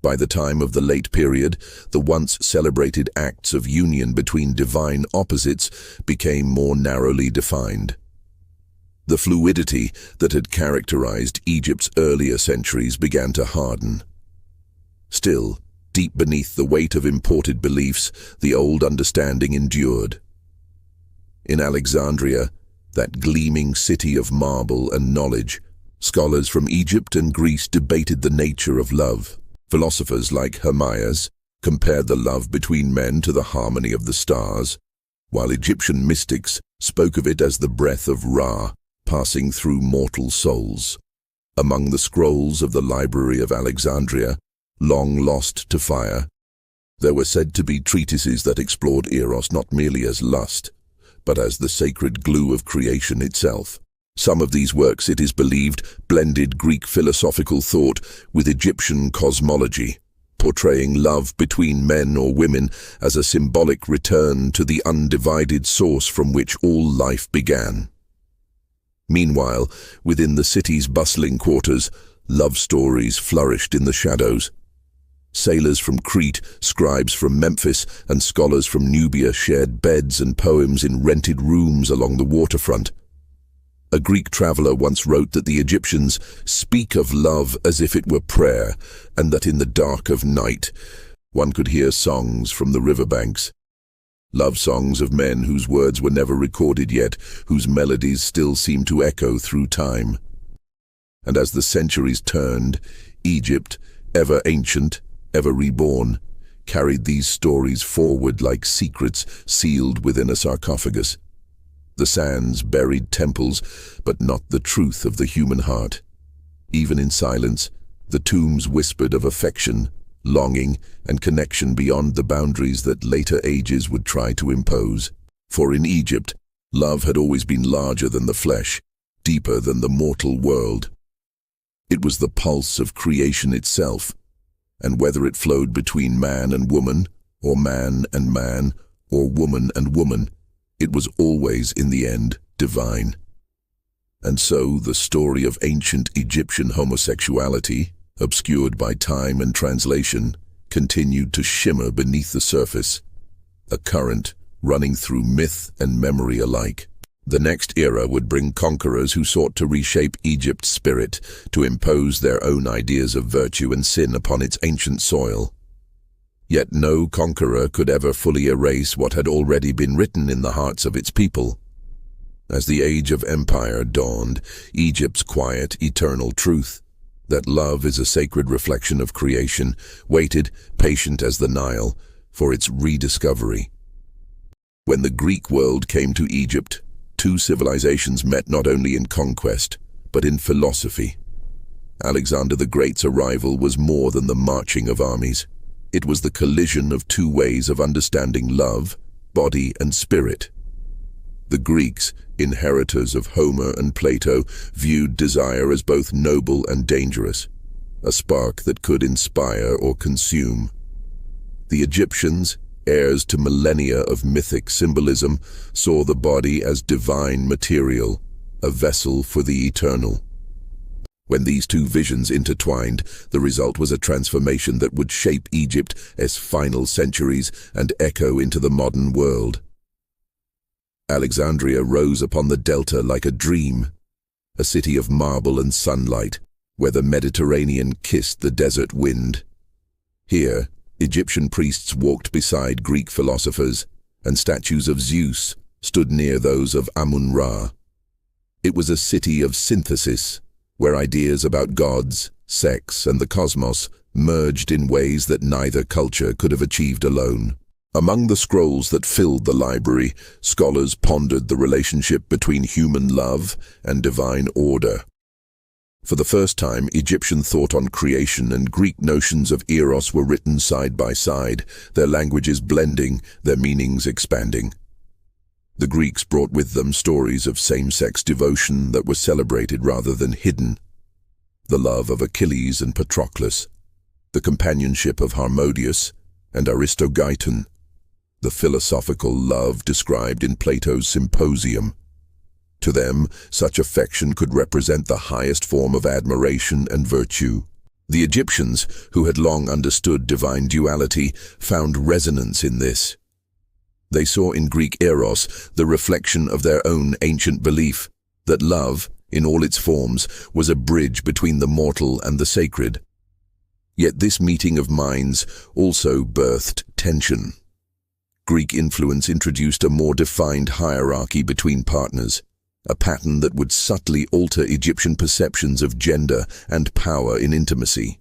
By the time of the late period, the once celebrated acts of union between divine opposites became more narrowly defined. The fluidity that had characterized Egypt's earlier centuries began to harden. Still, deep beneath the weight of imported beliefs, the old understanding endured. In Alexandria, that gleaming city of marble and knowledge, scholars from Egypt and Greece debated the nature of love. Philosophers like Hermias compared the love between men to the harmony of the stars, while Egyptian mystics spoke of it as the breath of Ra passing through mortal souls. Among the scrolls of the Library of Alexandria, long lost to fire, There were said to be treatises that explored eros not merely as lust, but as the sacred glue of creation itself. Some of these works, it is believed, blended Greek philosophical thought with Egyptian cosmology, portraying love between men or women as a symbolic return to the undivided source from which all life began. Meanwhile, within the city's bustling quarters, love stories flourished in the shadows. Sailors from Crete, scribes from Memphis, and scholars from Nubia shared beds and poems in rented rooms along the waterfront. A Greek traveler once wrote that the Egyptians speak of love as if it were prayer, and that in the dark of night one could hear songs from the riverbanks. Love songs of men whose words were never recorded yet, whose melodies still seem to echo through time. And as the centuries turned, Egypt, ever ancient, ever reborn, carried these stories forward like secrets sealed within a sarcophagus. The sands buried temples, but not the truth of the human heart. Even in silence, the tombs whispered of affection, longing, and connection beyond the boundaries that later ages would try to impose. For in Egypt, love had always been larger than the flesh, deeper than the mortal world. It was the pulse of creation itself, and whether it flowed between man and woman, or man, or woman and woman, it was always, in the end, divine. And so the story of ancient Egyptian homosexuality, obscured by time and translation, continued to shimmer beneath the surface, a current running through myth and memory alike. The next era would bring conquerors who sought to reshape Egypt's spirit, to impose their own ideas of virtue and sin upon its ancient soil. Yet no conqueror could ever fully erase what had already been written in the hearts of its people. As the age of empire dawned, Egypt's quiet, eternal truth, that love is a sacred reflection of creation, waited, patient as the Nile, for its rediscovery. When the Greek world came to Egypt, two civilizations met not only in conquest, but in philosophy. Alexander the Great's arrival was more than the marching of armies. It was the collision of two ways of understanding love, body and spirit. The Greeks, inheritors of Homer and Plato, viewed desire as both noble and dangerous, a spark that could inspire or consume. The Egyptians, heirs to millennia of mythic symbolism, saw the body as divine material, a vessel for the eternal. When these two visions intertwined, the result was a transformation that would shape Egypt's final centuries and echo into the modern world. Alexandria rose upon the delta like a dream, a city of marble and sunlight, where the Mediterranean kissed the desert wind. Here, Egyptian priests walked beside Greek philosophers, and statues of Zeus stood near those of Amun-Ra. It was a city of synthesis, where ideas about gods, sex, and the cosmos merged in ways that neither culture could have achieved alone. Among the scrolls that filled the library, scholars pondered the relationship between human love and divine order. For the first time, Egyptian thought on creation and Greek notions of eros were written side by side, their languages blending, their meanings expanding. The Greeks brought with them stories of same-sex devotion that were celebrated rather than hidden. The love of Achilles and Patroclus, the companionship of Harmodius and Aristogeiton, the philosophical love described in Plato's Symposium. To them, such affection could represent the highest form of admiration and virtue. The Egyptians, who had long understood divine duality, found resonance in this. They saw in Greek eros the reflection of their own ancient belief that love, in all its forms, was a bridge between the mortal and the sacred. Yet this meeting of minds also birthed tension. Greek influence introduced a more defined hierarchy between partners, a pattern that would subtly alter Egyptian perceptions of gender and power in intimacy.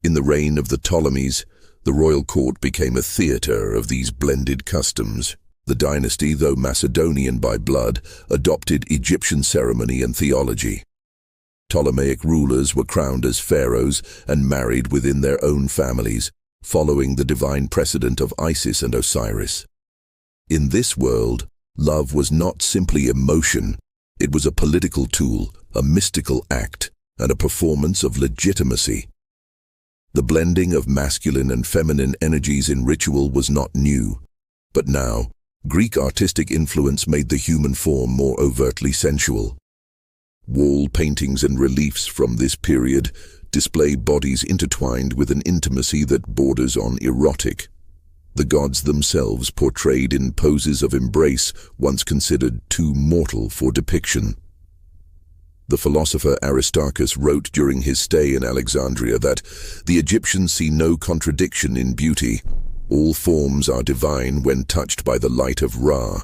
In the reign of the Ptolemies, the royal court became a theater of these blended customs. The dynasty, though Macedonian by blood, adopted Egyptian ceremony and theology. Ptolemaic rulers were crowned as pharaohs and married within their own families, following the divine precedent of Isis and Osiris. In this world, love was not simply emotion, it was a political tool, a mystical act, and a performance of legitimacy. The blending of masculine and feminine energies in ritual was not new, but now, Greek artistic influence made the human form more overtly sensual. Wall paintings and reliefs from this period display bodies intertwined with an intimacy that borders on erotic. The gods themselves portrayed in poses of embrace once considered too mortal for depiction. The philosopher Aristarchus wrote during his stay in Alexandria that the Egyptians see no contradiction in beauty. All forms are divine when touched by the light of Ra.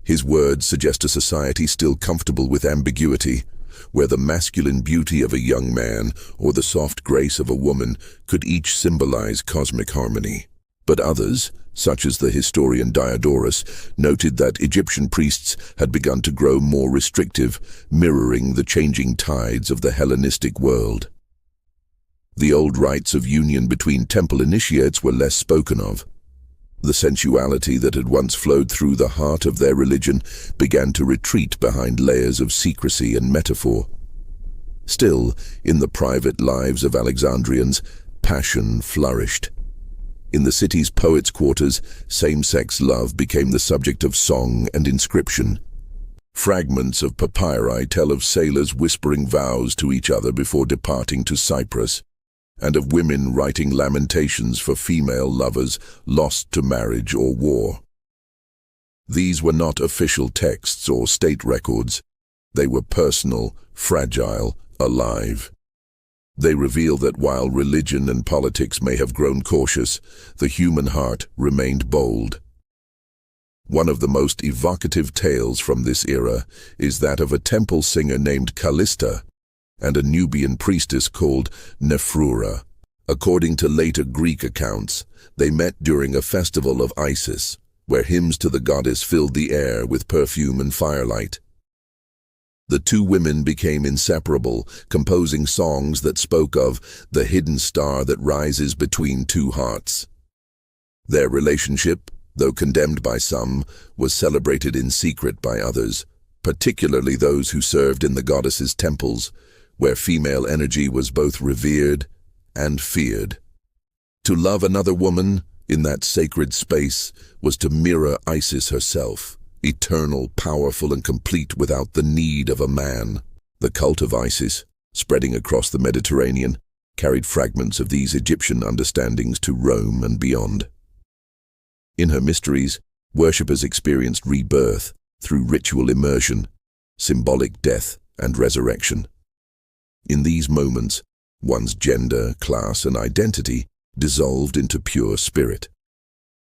His words suggest a society still comfortable with ambiguity, where the masculine beauty of a young man or the soft grace of a woman could each symbolize cosmic harmony. But others, such as the historian Diodorus, noted that Egyptian priests had begun to grow more restrictive, mirroring the changing tides of the Hellenistic world. The old rites of union between temple initiates were less spoken of. The sensuality that had once flowed through the heart of their religion began to retreat behind layers of secrecy and metaphor. Still, in the private lives of Alexandrians, passion flourished. In the city's poets' quarters, same-sex love became the subject of song and inscription. Fragments of papyri tell of sailors whispering vows to each other before departing to Cyprus, and of women writing lamentations for female lovers lost to marriage or war. These were not official texts or state records. They were personal, fragile, alive. They reveal that while religion and politics may have grown cautious, the human heart remained bold. One of the most evocative tales from this era is that of a temple singer named Callista and a Nubian priestess called Nephrura. According to later Greek accounts, they met during a festival of Isis, where hymns to the goddess filled the air with perfume and firelight. The two women became inseparable, composing songs that spoke of the hidden star that rises between two hearts. Their relationship, though condemned by some, was celebrated in secret by others, particularly those who served in the goddess's temples, where female energy was both revered and feared. To love another woman in that sacred space was to mirror Isis herself, eternal, powerful, and complete without the need of a man. The cult of Isis, spreading across the Mediterranean, carried fragments of these Egyptian understandings to Rome and beyond. In her mysteries, worshippers experienced rebirth through ritual immersion, symbolic death, and resurrection. In these moments, one's gender, class, and identity dissolved into pure spirit.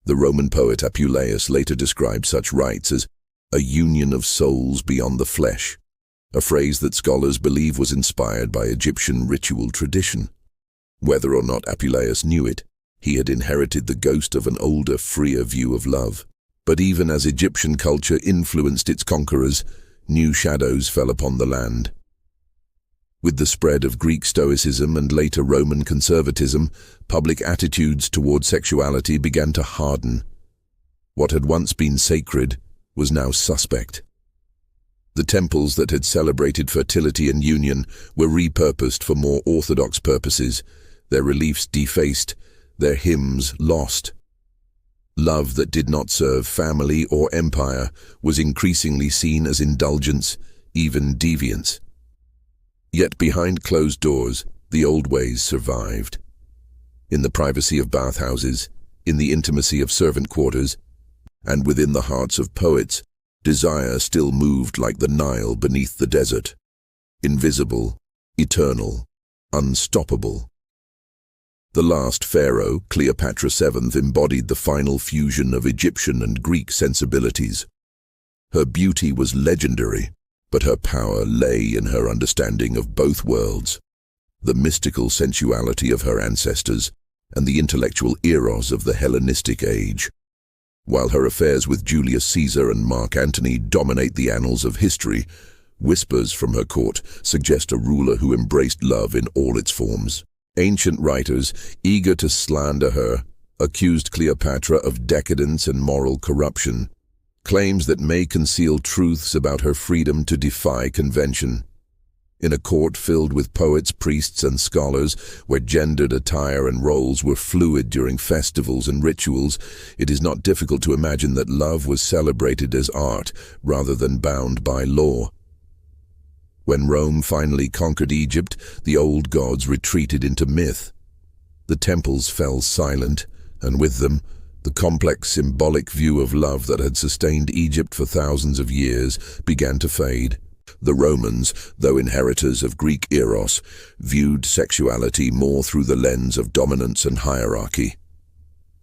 The Roman poet Apuleius later described such rites as a union of souls beyond the flesh, a phrase that scholars believe was inspired by Egyptian ritual tradition. Whether or not Apuleius knew it, he had inherited the ghost of an older, freer view of love. But even as Egyptian culture influenced its conquerors, new shadows fell upon the land. With the spread of Greek Stoicism and later Roman conservatism, public attitudes toward sexuality began to harden. What had once been sacred was now suspect. The temples that had celebrated fertility and union were repurposed for more orthodox purposes, their reliefs defaced, their hymns lost. Love that did not serve family or empire was increasingly seen as indulgence, even deviance. Yet behind closed doors, the old ways survived. In the privacy of bathhouses, in the intimacy of servant quarters, and within the hearts of poets, desire still moved like the Nile beneath the desert, invisible, eternal, unstoppable. The last pharaoh, Cleopatra VII, embodied the final fusion of Egyptian and Greek sensibilities. Her beauty was legendary, but her power lay in her understanding of both worlds, the mystical sensuality of her ancestors and the intellectual eros of the Hellenistic age. While her affairs with Julius Caesar and Mark Antony dominate the annals of history, whispers from her court suggest a ruler who embraced love in all its forms. Ancient writers, eager to slander her, accused Cleopatra of decadence and moral corruption, claims that may conceal truths about her freedom to defy convention. In a court filled with poets, priests, and scholars, where gendered attire and roles were fluid during festivals and rituals, it is not difficult to imagine that love was celebrated as art rather than bound by law. When Rome finally conquered Egypt, the old gods retreated into myth. The temples fell silent, and with them, the complex symbolic view of love that had sustained Egypt for thousands of years began to fade. The Romans, though inheritors of Greek eros, viewed sexuality more through the lens of dominance and hierarchy.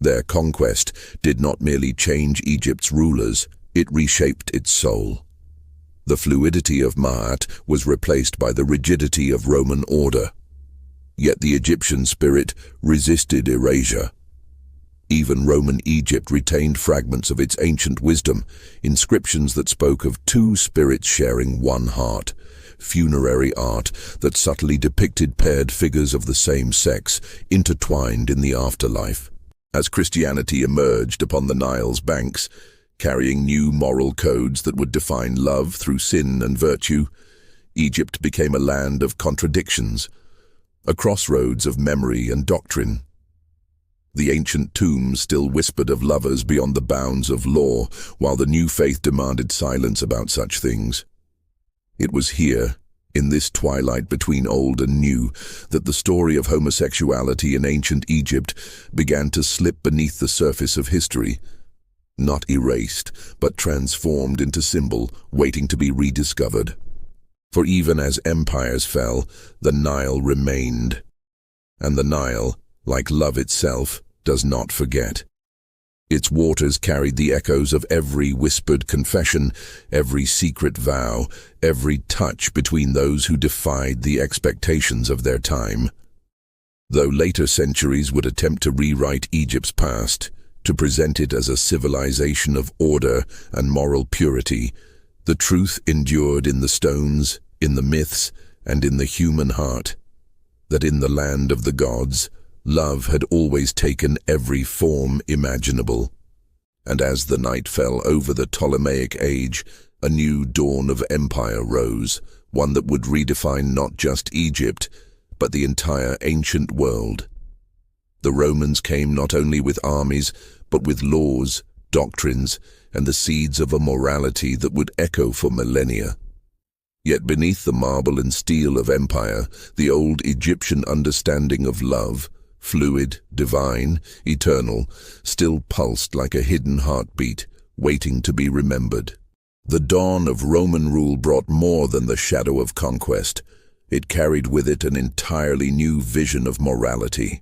Their conquest did not merely change Egypt's rulers, it reshaped its soul. The fluidity of Ma'at was replaced by the rigidity of Roman order. Yet the Egyptian spirit resisted erasure. Even Roman Egypt retained fragments of its ancient wisdom, inscriptions that spoke of two spirits sharing one heart, funerary art that subtly depicted paired figures of the same sex intertwined in the afterlife. As Christianity emerged upon the Nile's banks, carrying new moral codes that would define love through sin and virtue, Egypt became a land of contradictions, a crossroads of memory and doctrine. The ancient tombs still whispered of lovers beyond the bounds of law, while the new faith demanded silence about such things. It was here, in this twilight between old and new, that the story of homosexuality in ancient Egypt began to slip beneath the surface of history, not erased, but transformed into symbol, waiting to be rediscovered. For even as empires fell, the Nile remained. And the Nile, like love itself, does not forget. Its waters carried the echoes of every whispered confession, every secret vow, every touch between those who defied the expectations of their time. Though later centuries would attempt to rewrite Egypt's past, to present it as a civilization of order and moral purity, the truth endured in the stones, in the myths, and in the human heart, that in the land of the gods, love had always taken every form imaginable. And as the night fell over the Ptolemaic age, a new dawn of empire rose, one that would redefine not just Egypt, but the entire ancient world. The Romans came not only with armies, but with laws, doctrines, and the seeds of a morality that would echo for millennia. Yet beneath the marble and steel of empire, the old Egyptian understanding of love, fluid, divine, eternal, still pulsed like a hidden heartbeat, waiting to be remembered. The dawn of Roman rule brought more than the shadow of conquest. It carried with it an entirely new vision of morality.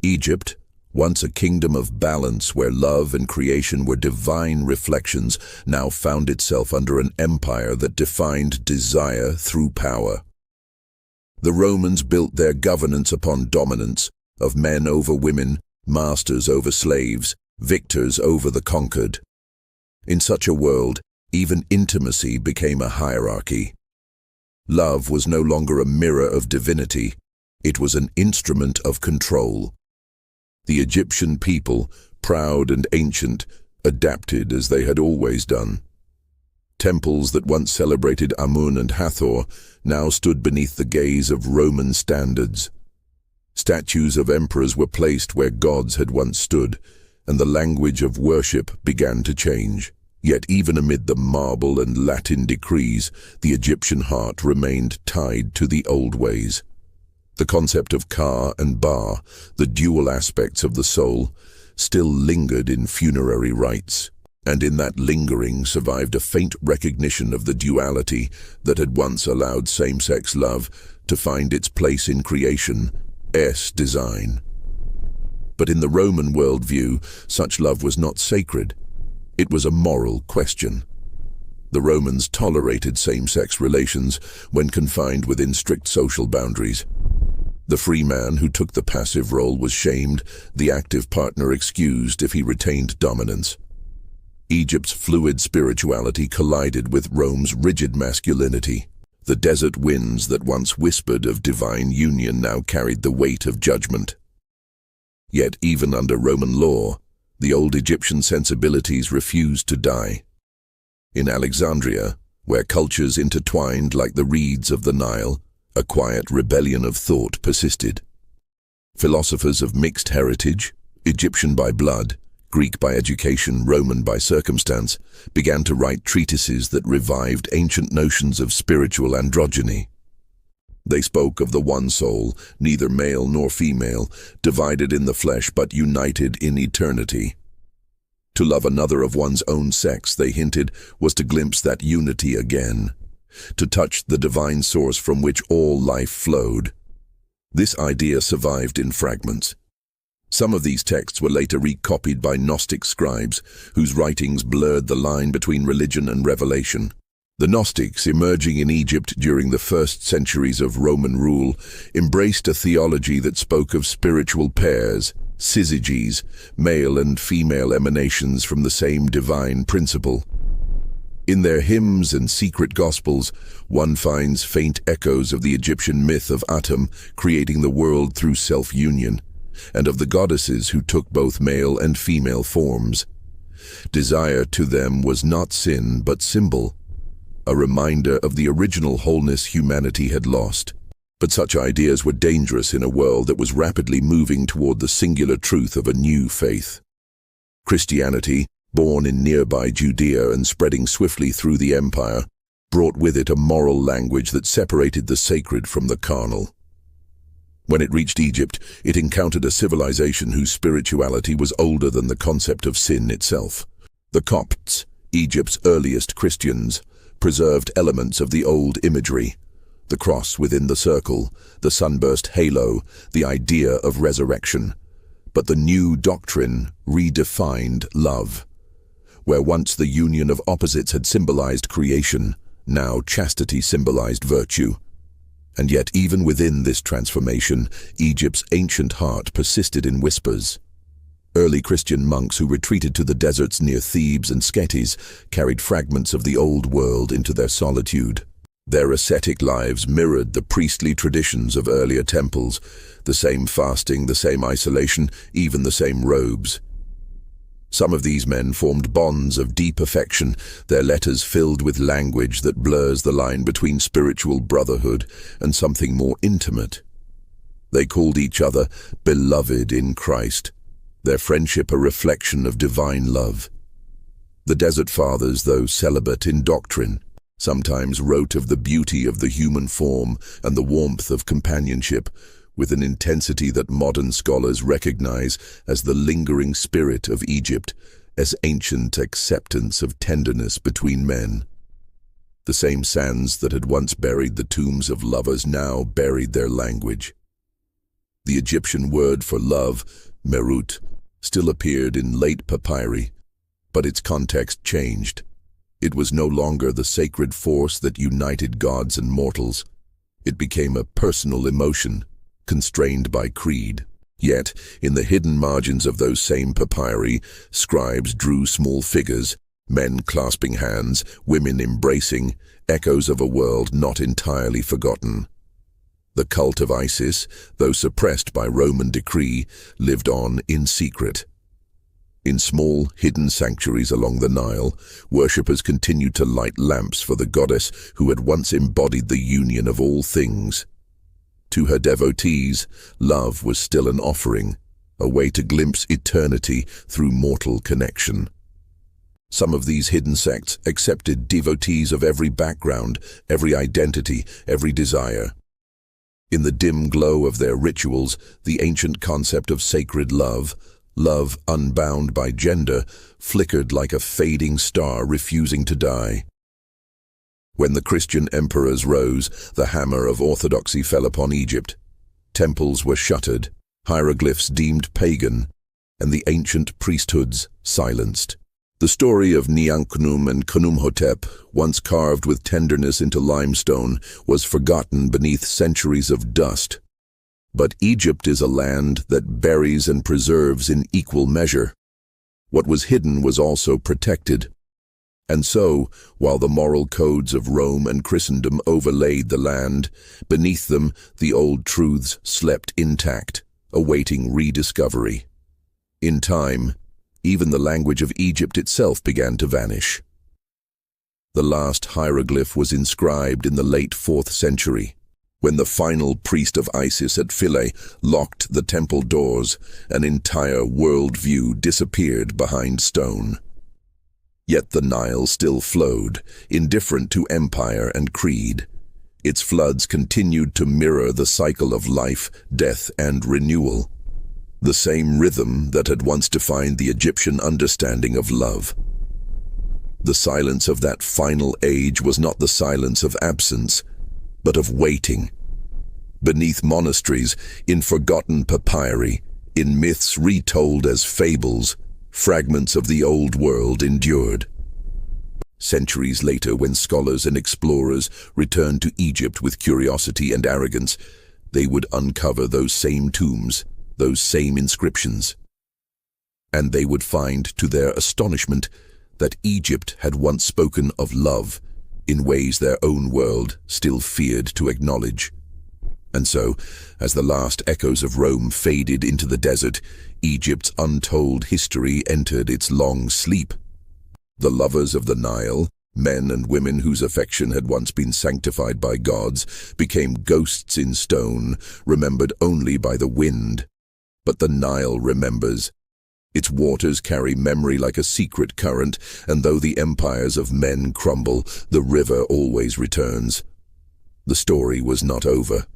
Egypt, once a kingdom of balance where love and creation were divine reflections, now found itself under an empire that defined desire through power. The Romans built their governance upon dominance, of men over women, masters over slaves, victors over the conquered. In such a world, even intimacy became a hierarchy. Love was no longer a mirror of divinity, it was an instrument of control. The Egyptian people, proud and ancient, adapted as they had always done. Temples that once celebrated Amun and Hathor now stood beneath the gaze of Roman standards. Statues of emperors were placed where gods had once stood, and the language of worship began to change. Yet even amid the marble and Latin decrees, the Egyptian heart remained tied to the old ways. The concept of Ka and Ba, the dual aspects of the soul, still lingered in funerary rites. And in that lingering survived a faint recognition of the duality that had once allowed same-sex love to find its place in creation, design. But in the Roman worldview, such love was not sacred. It was a moral question. The Romans tolerated same-sex relations when confined within strict social boundaries. The free man who took the passive role was shamed, the active partner excused if he retained dominance. Egypt's fluid spirituality collided with Rome's rigid masculinity. The desert winds that once whispered of divine union now carried the weight of judgment. Yet even under Roman law, the old Egyptian sensibilities refused to die. In Alexandria, where cultures intertwined like the reeds of the Nile, a quiet rebellion of thought persisted. Philosophers of mixed heritage, Egyptian by blood, Greek by education, Roman by circumstance, began to write treatises that revived ancient notions of spiritual androgyny. They spoke of the one soul, neither male nor female, divided in the flesh but united in eternity. To love another of one's own sex, they hinted, was to glimpse that unity again, to touch the divine source from which all life flowed. This idea survived in fragments. Some of these texts were later recopied by Gnostic scribes, whose writings blurred the line between religion and revelation. The Gnostics, emerging in Egypt during the first centuries of Roman rule, embraced a theology that spoke of spiritual pairs, syzygies, male and female emanations from the same divine principle. In their hymns and secret gospels, one finds faint echoes of the Egyptian myth of Atum creating the world through self-union, and of the goddesses who took both male and female forms. Desire to them was not sin but symbol, a reminder of the original wholeness humanity had lost. But such ideas were dangerous in a world that was rapidly moving toward the singular truth of a new faith. Christianity, born in nearby Judea and spreading swiftly through the empire, brought with it a moral language that separated the sacred from the carnal. When it reached Egypt, it encountered a civilization whose spirituality was older than the concept of sin itself. The Copts, Egypt's earliest Christians, preserved elements of the old imagery: the cross within the circle, the sunburst halo, the idea of resurrection. But the new doctrine redefined love. Where once the union of opposites had symbolized creation, now chastity symbolized virtue. And yet even within this transformation, Egypt's ancient heart persisted in whispers. Early Christian monks who retreated to the deserts near Thebes and Scetes carried fragments of the old world into their solitude. Their ascetic lives mirrored the priestly traditions of earlier temples, the same fasting, the same isolation, even the same robes. Some of these men formed bonds of deep affection, their letters filled with language that blurs the line between spiritual brotherhood and something more intimate. They called each other beloved in Christ, their friendship a reflection of divine love. The Desert Fathers, though celibate in doctrine, sometimes wrote of the beauty of the human form and the warmth of companionship, with an intensity that modern scholars recognize as the lingering spirit of Egypt, as ancient acceptance of tenderness between men. The same sands that had once buried the tombs of lovers now buried their language. The Egyptian word for love, merut, still appeared in late papyri, but its context changed. It was no longer the sacred force that united gods and mortals. It became a personal emotion, constrained by creed. Yet, in the hidden margins of those same papyri, scribes drew small figures, men clasping hands, women embracing, echoes of a world not entirely forgotten. The cult of Isis, though suppressed by Roman decree, lived on in secret. In small, hidden sanctuaries along the Nile, worshippers continued to light lamps for the goddess who had once embodied the union of all things. To her devotees, love was still an offering, a way to glimpse eternity through mortal connection. Some of these hidden sects accepted devotees of every background, every identity, every desire. In the dim glow of their rituals, the ancient concept of sacred love, love unbound by gender, flickered like a fading star refusing to die. When the Christian emperors rose, the hammer of orthodoxy fell upon Egypt. Temples were shuttered, hieroglyphs deemed pagan, and the ancient priesthoods silenced. The story of Nianchchnum and Khnumhotep, once carved with tenderness into limestone, was forgotten beneath centuries of dust. But Egypt is a land that buries and preserves in equal measure. What was hidden was also protected. And so, while the moral codes of Rome and Christendom overlaid the land, beneath them the old truths slept intact, awaiting rediscovery. In time, even the language of Egypt itself began to vanish. The last hieroglyph was inscribed in the late 4th century, when the final priest of Isis at Philae locked the temple doors. An entire worldview disappeared behind stone. Yet the Nile still flowed, indifferent to empire and creed. Its floods continued to mirror the cycle of life, death, and renewal, the same rhythm that had once defined the Egyptian understanding of love. The silence of that final age was not the silence of absence, but of waiting. Beneath monasteries, in forgotten papyri, in myths retold as fables, fragments of the old world endured. Centuries later, when scholars and explorers returned to Egypt with curiosity and arrogance, they would uncover those same tombs, those same inscriptions. And they would find, to their astonishment, that Egypt had once spoken of love in ways their own world still feared to acknowledge. And so, as the last echoes of Rome faded into the desert, Egypt's untold history entered its long sleep. The lovers of the Nile, men and women whose affection had once been sanctified by gods, became ghosts in stone, remembered only by the wind. But the Nile remembers. Its waters carry memory like a secret current, and though the empires of men crumble, the river always returns. The story was not over.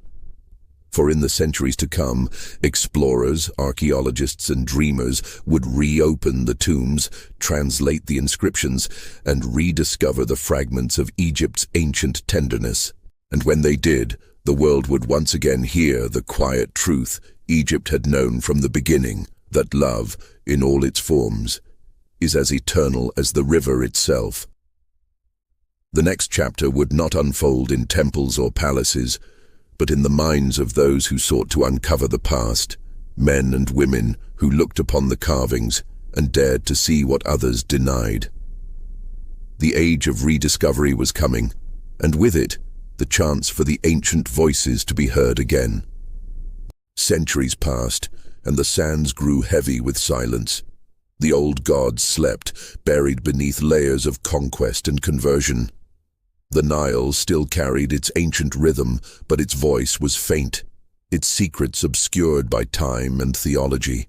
For in the centuries to come, explorers, archaeologists, and dreamers would reopen the tombs, translate the inscriptions, and rediscover the fragments of Egypt's ancient tenderness. And when they did, the world would once again hear the quiet truth Egypt had known from the beginning, that love, in all its forms, is as eternal as the river itself. The next chapter would not unfold in temples or palaces, but in the minds of those who sought to uncover the past, men and women who looked upon the carvings and dared to see what others denied. The age of rediscovery was coming, and with it, the chance for the ancient voices to be heard again. Centuries passed, and the sands grew heavy with silence. The old gods slept, buried beneath layers of conquest and conversion. The Nile still carried its ancient rhythm, but its voice was faint, its secrets obscured by time and theology.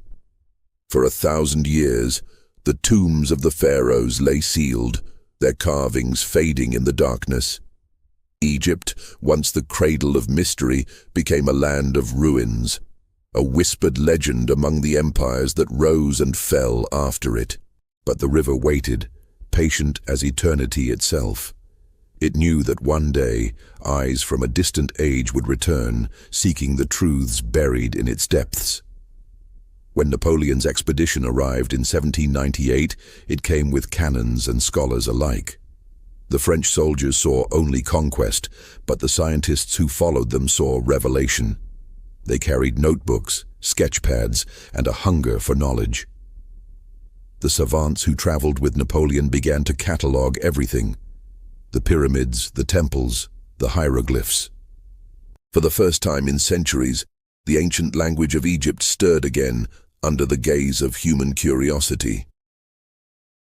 For 1,000 years, the tombs of the pharaohs lay sealed, their carvings fading in the darkness. Egypt, once the cradle of mystery, became a land of ruins, a whispered legend among the empires that rose and fell after it. But the river waited, patient as eternity itself. It knew that one day, eyes from a distant age would return, seeking the truths buried in its depths. When Napoleon's expedition arrived in 1798, it came with cannons and scholars alike. The French soldiers saw only conquest, but the scientists who followed them saw revelation. They carried notebooks, sketch pads, and a hunger for knowledge. The savants who traveled with Napoleon began to catalogue everything: the pyramids, the temples, the hieroglyphs. For the first time in centuries, the ancient language of Egypt stirred again under the gaze of human curiosity.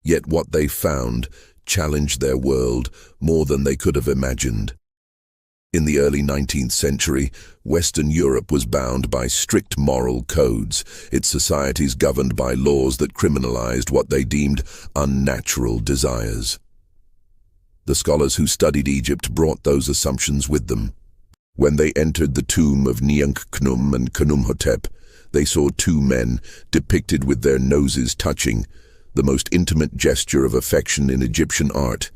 Yet what they found challenged their world more than they could have imagined. In the early 19th century, Western Europe was bound by strict moral codes, its societies governed by laws that criminalized what they deemed unnatural desires. The scholars who studied Egypt brought those assumptions with them. When they entered the tomb of Khnum and Khnumhotep, they saw two men depicted with their noses touching, the most intimate gesture of affection in Egyptian art,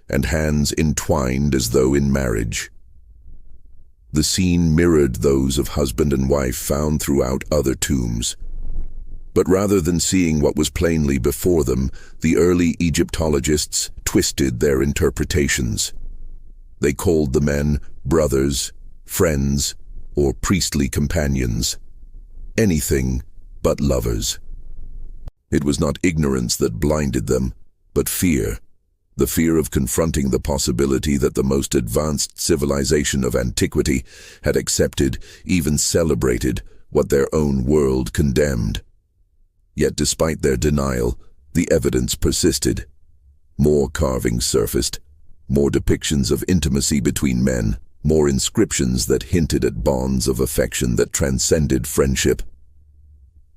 and hands entwined as though in marriage. The scene mirrored those of husband and wife found throughout other tombs. But rather than seeing what was plainly before them, the early Egyptologists twisted their interpretations. They called the men brothers, friends, or priestly companions. Anything but lovers. It was not ignorance that blinded them, but fear. The fear of confronting the possibility that the most advanced civilization of antiquity had accepted, even celebrated, what their own world condemned. Yet despite their denial, the evidence persisted. More carvings surfaced, more depictions of intimacy between men, more inscriptions that hinted at bonds of affection that transcended friendship.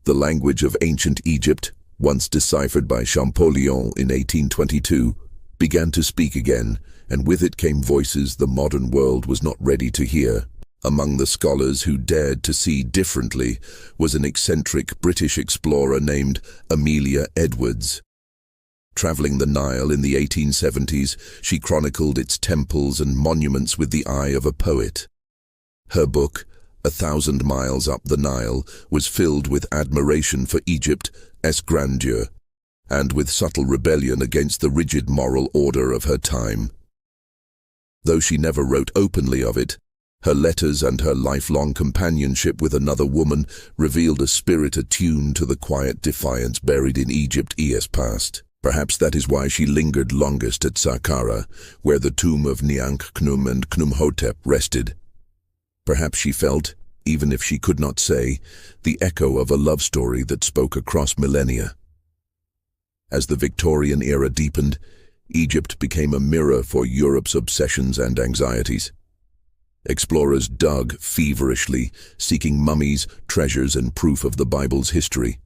The language of ancient Egypt, once deciphered by Champollion in 1822, began to speak again, and with it came voices the modern world was not ready to hear. Among the scholars who dared to see differently was an eccentric British explorer named Amelia Edwards. Traveling the Nile in the 1870s, she chronicled its temples and monuments with the eye of a poet. Her book, 1,000 Miles Up the Nile, was filled with admiration for Egypt's grandeur, and with subtle rebellion against the rigid moral order of her time. Though she never wrote openly of it, her letters and her lifelong companionship with another woman revealed a spirit attuned to the quiet defiance buried in Egypt's past. Perhaps that is why she lingered longest at Saqqara, where the tomb of Nianch-Khnum and Khnumhotep rested. Perhaps she felt, even if she could not say, the echo of a love story that spoke across millennia. As the Victorian era deepened, Egypt became a mirror for Europe's obsessions and anxieties. Explorers dug feverishly, seeking mummies, treasures, and proof of the Bible's history.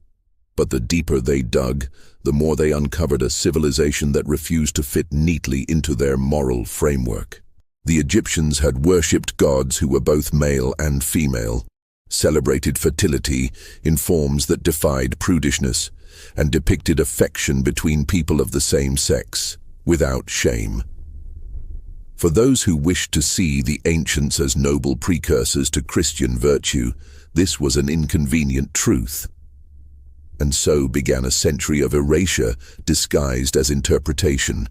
But the deeper they dug, the more they uncovered a civilization that refused to fit neatly into their moral framework. The Egyptians had worshipped gods who were both male and female, celebrated fertility in forms that defied prudishness, and depicted affection between people of the same sex, without shame. For those who wished to see the ancients as noble precursors to Christian virtue, this was an inconvenient truth. And so began a century of erasure disguised as interpretation.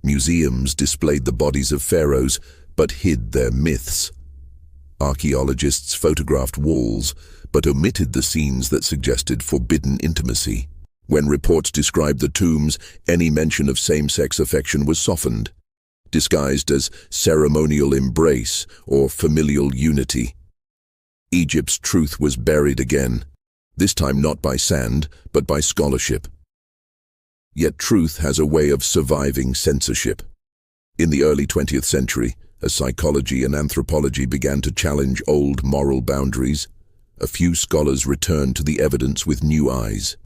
Museums displayed the bodies of pharaohs, but hid their myths. Archaeologists photographed walls, but omitted the scenes that suggested forbidden intimacy. When reports described the tombs, any mention of same-sex affection was softened, disguised as ceremonial embrace or familial unity. Egypt's truth was buried again, this time not by sand, but by scholarship. Yet truth has a way of surviving censorship. In the early 20th century, as psychology and anthropology began to challenge old moral boundaries, a few scholars returned to the evidence with new eyes.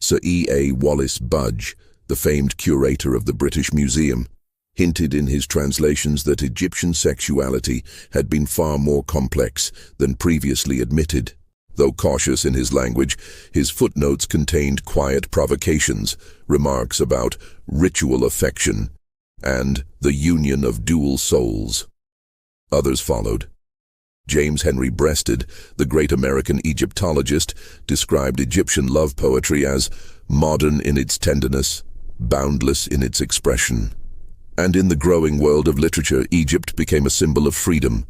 Sir E.A. Wallace Budge, the famed curator of the British Museum, hinted in his translations that Egyptian sexuality had been far more complex than previously admitted. Though cautious in his language, his footnotes contained quiet provocations, remarks about ritual affection, and the union of dual souls. Others followed. James Henry Breasted, the great American Egyptologist, described Egyptian love poetry as modern in its tenderness, boundless in its expression. And in the growing world of literature, Egypt became a symbol of freedom,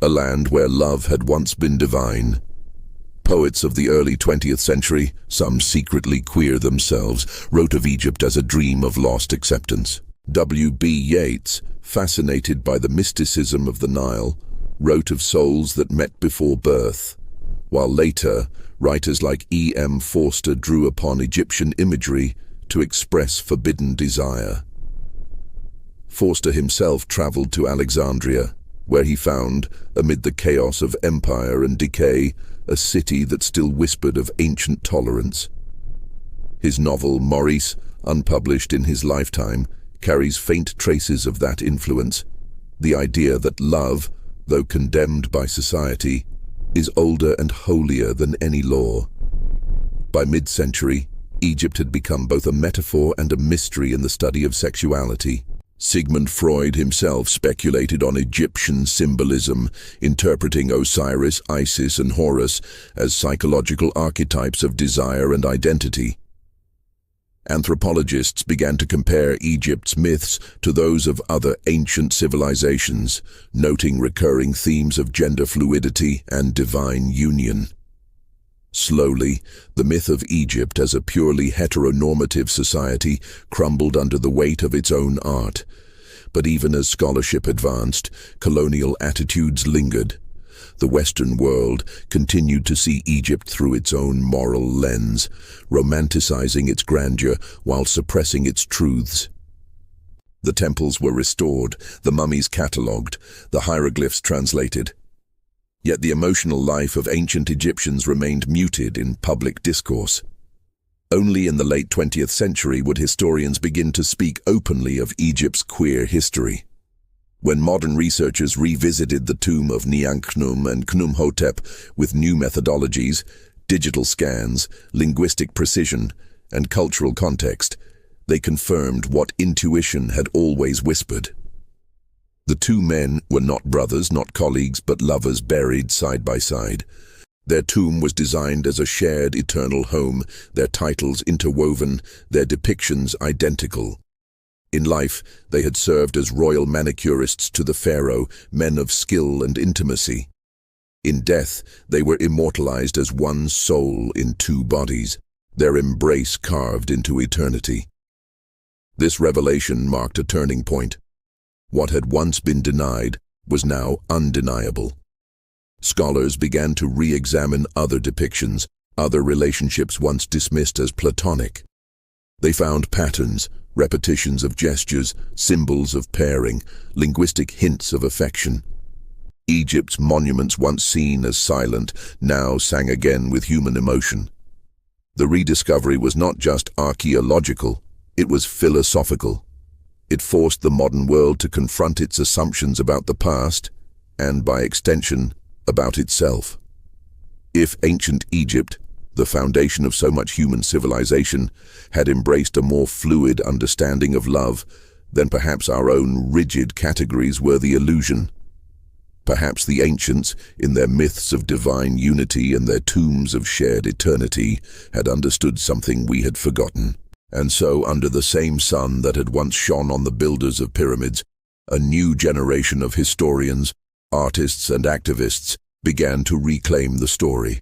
a land where love had once been divine. Poets of the early 20th century, some secretly queer themselves, wrote of Egypt as a dream of lost acceptance. W.B. Yeats, fascinated by the mysticism of the Nile, wrote of souls that met before birth, while later, writers like E.M. Forster drew upon Egyptian imagery to express forbidden desire. Forster himself traveled to Alexandria, where he found, amid the chaos of empire and decay, a city that still whispered of ancient tolerance. His novel, Maurice, unpublished in his lifetime, carries faint traces of that influence, the idea that love, though condemned by society, is older and holier than any law. By mid-century, Egypt had become both a metaphor and a mystery in the study of sexuality. Sigmund Freud himself speculated on Egyptian symbolism, interpreting Osiris, Isis, and Horus as psychological archetypes of desire and identity. Anthropologists began to compare Egypt's myths to those of other ancient civilizations, noting recurring themes of gender fluidity and divine union. Slowly, the myth of Egypt as a purely heteronormative society crumbled under the weight of its own art. But even as scholarship advanced, colonial attitudes lingered. The Western world continued to see Egypt through its own moral lens, romanticizing its grandeur while suppressing its truths. The temples were restored, the mummies catalogued, the hieroglyphs translated. Yet the emotional life of ancient Egyptians remained muted in public discourse. Only in the late 20th century would historians begin to speak openly of Egypt's queer history. When modern researchers revisited the tomb of Niankhunum and Khnumhotep with new methodologies, digital scans, linguistic precision, and cultural context, they confirmed what intuition had always whispered. The two men were not brothers, not colleagues, but lovers buried side by side. Their tomb was designed as a shared eternal home, their titles interwoven, their depictions identical. In life, they had served as royal manicurists to the pharaoh, men of skill and intimacy. In death, they were immortalized as one soul in two bodies, their embrace carved into eternity. This revelation marked a turning point. What had once been denied was now undeniable. Scholars began to re-examine other depictions, other relationships once dismissed as platonic. They found patterns, repetitions of gestures, symbols of pairing, linguistic hints of affection. Egypt's monuments, once seen as silent, now sang again with human emotion. The rediscovery was not just archaeological, it was philosophical. It forced the modern world to confront its assumptions about the past, and by extension, about itself. If ancient Egypt, the foundation of so much human civilization, had embraced a more fluid understanding of love, then perhaps our own rigid categories were the illusion. Perhaps the ancients, in their myths of divine unity and their tombs of shared eternity, had understood something we had forgotten. And so, under the same sun that had once shone on the builders of pyramids, a new generation of historians, artists and activists began to reclaim the story.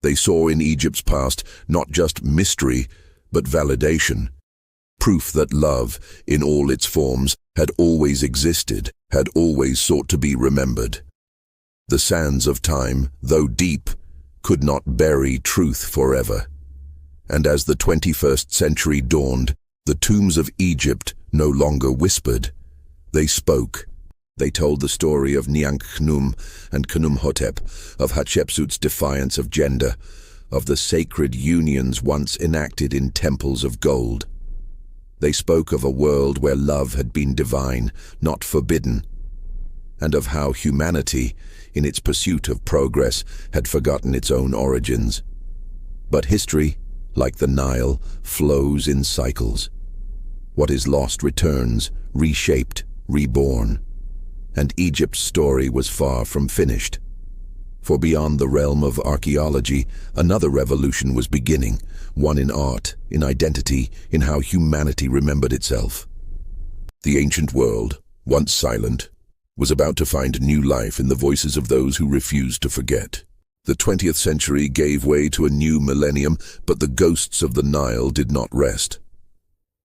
They saw in Egypt's past not just mystery, but validation, proof that love, in all its forms, had always existed, had always sought to be remembered. The sands of time, though deep, could not bury truth forever. And as the 21st century dawned, the tombs of Egypt no longer whispered. They spoke. They told the story of Niankhunum and Khnumhotep, of Hatshepsut's defiance of gender, of the sacred unions once enacted in temples of gold. They spoke of a world where love had been divine, not forbidden, and of how humanity, in its pursuit of progress, had forgotten its own origins. But history, like the Nile, flows in cycles. What is lost returns, reshaped, reborn. And Egypt's story was far from finished. For beyond the realm of archaeology, another revolution was beginning, one in art, in identity, in how humanity remembered itself. The ancient world, once silent, was about to find new life in the voices of those who refused to forget. The 20th century gave way to a new millennium, but the ghosts of the Nile did not rest.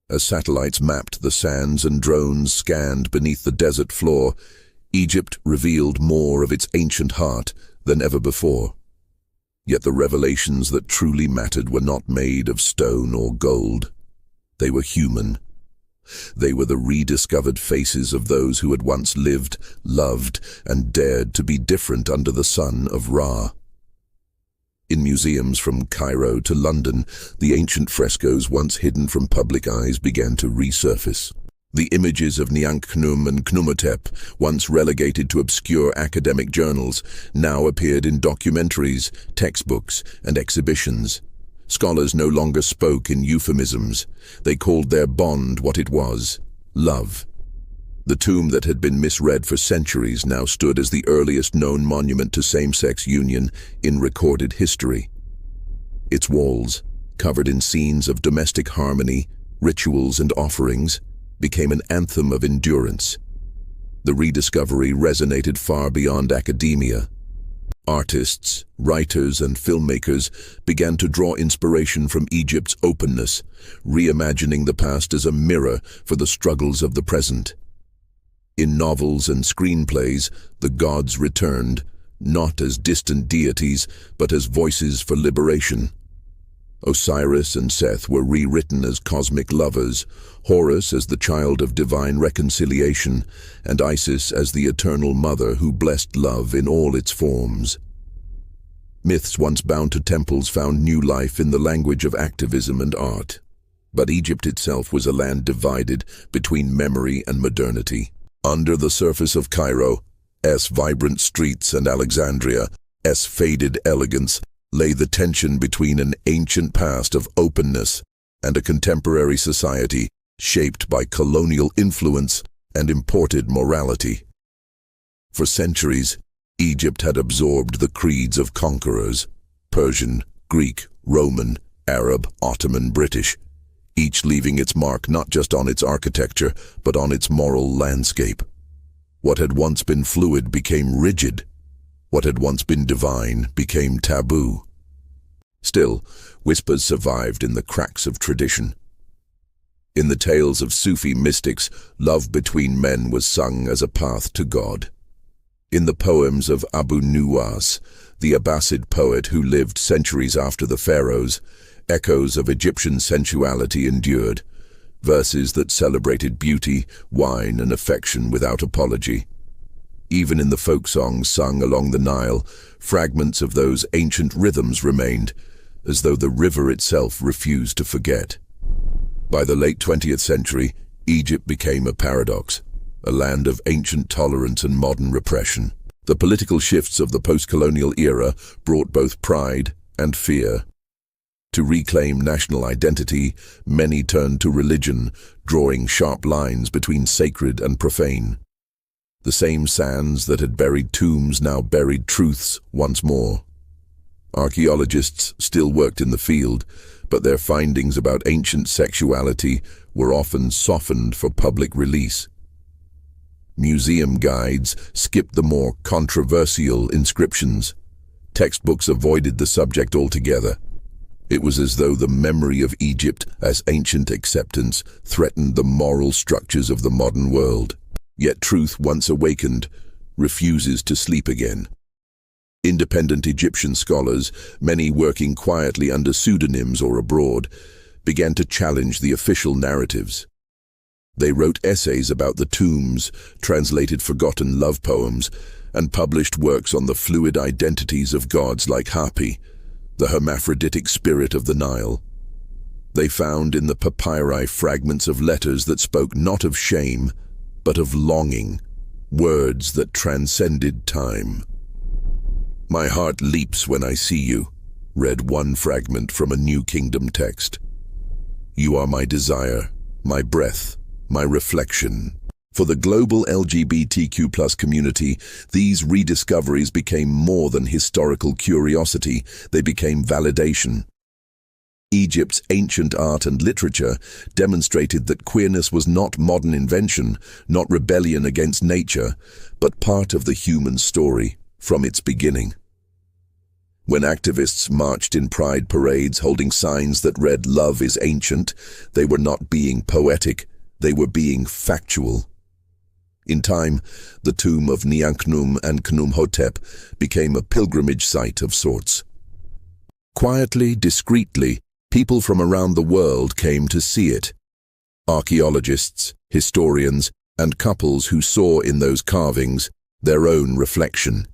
As satellites mapped the sands and drones scanned beneath the desert floor, Egypt revealed more of its ancient heart than ever before. Yet the revelations that truly mattered were not made of stone or gold. They were human. They were the rediscovered faces of those who had once lived, loved, and dared to be different under the sun of Ra. In museums from Cairo to London, the ancient frescoes once hidden from public eyes began to resurface. The images of Niankhunum and Khnumhotep, once relegated to obscure academic journals, now appeared in documentaries, textbooks, and exhibitions. Scholars no longer spoke in euphemisms. They called their bond what it was: love. The tomb that had been misread for centuries now stood as the earliest known monument to same-sex union in recorded history. Its walls, covered in scenes of domestic harmony, rituals and offerings, became an anthem of endurance. The rediscovery resonated far beyond academia. Artists, writers, and filmmakers began to draw inspiration from Egypt's openness, reimagining the past as a mirror for the struggles of the present. In novels and screenplays, the gods returned, not as distant deities, but as voices for liberation. Osiris and Seth were rewritten as cosmic lovers, Horus as the child of divine reconciliation, and Isis as the eternal mother who blessed love in all its forms. Myths once bound to temples found new life in the language of activism and art. But Egypt itself was a land divided between memory and modernity. Under the surface of Cairo's vibrant streets and Alexandria's faded elegance lay the tension between an ancient past of openness and a contemporary society shaped by colonial influence and imported morality. For centuries, Egypt had absorbed the creeds of conquerors: Persian, Greek, Roman, Arab, Ottoman, British, each leaving its mark not just on its architecture, but on its moral landscape. What had once been fluid became rigid. What had once been divine became taboo. Still, whispers survived in the cracks of tradition. In the tales of Sufi mystics, love between men was sung as a path to God. In the poems of Abu Nuwas, the Abbasid poet who lived centuries after the pharaohs, echoes of Egyptian sensuality endured, verses that celebrated beauty, wine, and affection without apology. Even in the folk songs sung along the Nile, fragments of those ancient rhythms remained, as though the river itself refused to forget. By the late 20th century, Egypt became a paradox, a land of ancient tolerance and modern repression. The political shifts of the post-colonial era brought both pride and fear. To reclaim national identity, many turned to religion, drawing sharp lines between sacred and profane. The same sands that had buried tombs now buried truths once more. Archaeologists still worked in the field, but their findings about ancient sexuality were often softened for public release. Museum guides skipped the more controversial inscriptions. Textbooks avoided the subject altogether. It was as though the memory of Egypt as ancient acceptance threatened the moral structures of the modern world. Yet truth, once awakened, refuses to sleep again. Independent Egyptian scholars, many working quietly under pseudonyms or abroad, began to challenge the official narratives. They wrote essays about the tombs, translated forgotten love poems, and published works on the fluid identities of gods like Hapi, the hermaphroditic spirit of the Nile. They found in the papyri fragments of letters that spoke not of shame, but of longing, words that transcended time. "My heart leaps when I see you," read one fragment from a New Kingdom text. "You are my desire, my breath, my reflection." For the global LGBTQ+ community, these rediscoveries became more than historical curiosity, they became validation. Egypt's ancient art and literature demonstrated that queerness was not modern invention, not rebellion against nature, but part of the human story from its beginning. When activists marched in pride parades holding signs that read "Love is ancient," they were not being poetic, they were being factual. In time, the tomb of Niankhnum and Khnumhotep became a pilgrimage site of sorts. Quietly, discreetly, people from around the world came to see it. Archaeologists, historians, and couples who saw in those carvings their own reflection.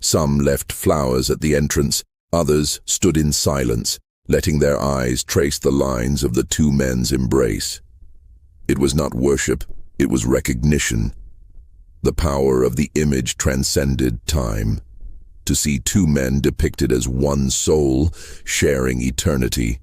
Some left flowers at the entrance, others stood in silence, letting their eyes trace the lines of the two men's embrace. It was not worship, it was recognition. The power of the image transcended time. To see two men depicted as one soul, sharing eternity,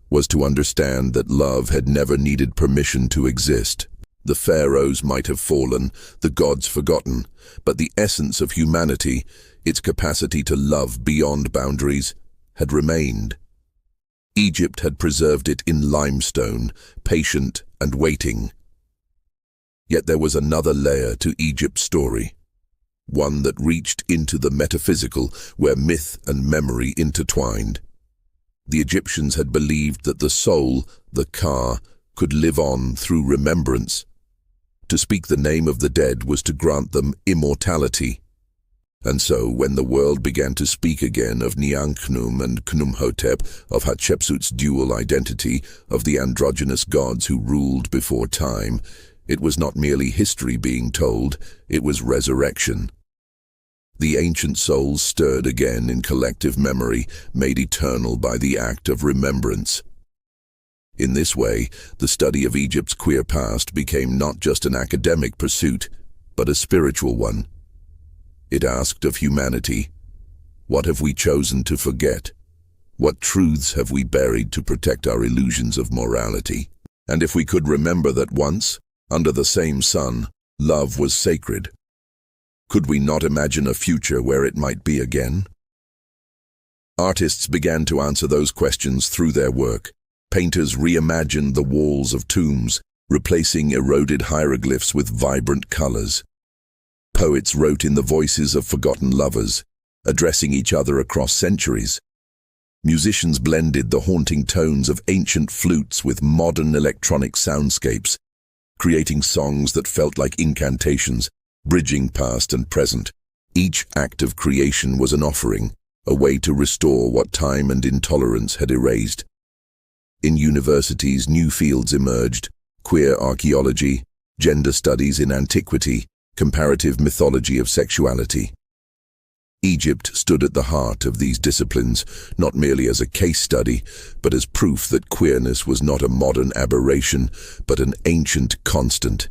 was to understand that love had never needed permission to exist. The pharaohs might have fallen, the gods forgotten, but the essence of humanity, its capacity to love beyond boundaries, had remained. Egypt had preserved it in limestone, patient and waiting. Yet there was another layer to Egypt's story. one that reached into the metaphysical, where myth and memory intertwined. The Egyptians had believed that the soul, the Ka, could live on through remembrance. To speak the name of the dead was to grant them immortality. And so, when the world began to speak again of Niankhnum and Khnumhotep, of Hatshepsut's dual identity, of the androgynous gods who ruled before time, it was not merely history being told, it was resurrection. The ancient souls stirred again in collective memory, made eternal by the act of remembrance. In this way, the study of Egypt's queer past became not just an academic pursuit, but a spiritual one. It asked of humanity, what have we chosen to forget? What truths have we buried to protect our illusions of morality? And if we could remember that once, under the same sun, love was sacred, could we not imagine a future where it might be again? Artists began to answer those questions through their work. Painters reimagined the walls of tombs, replacing eroded hieroglyphs with vibrant colors. Poets wrote in the voices of forgotten lovers, addressing each other across centuries. Musicians blended the haunting tones of ancient flutes with modern electronic soundscapes, creating songs that felt like incantations, bridging past and present. Each act of creation was an offering, a way to restore what time and intolerance had erased. In universities, new fields emerged: queer archaeology, gender studies in antiquity, comparative mythology of sexuality. Egypt stood at the heart of these disciplines, not merely as a case study, but as proof that queerness was not a modern aberration, but an ancient constant.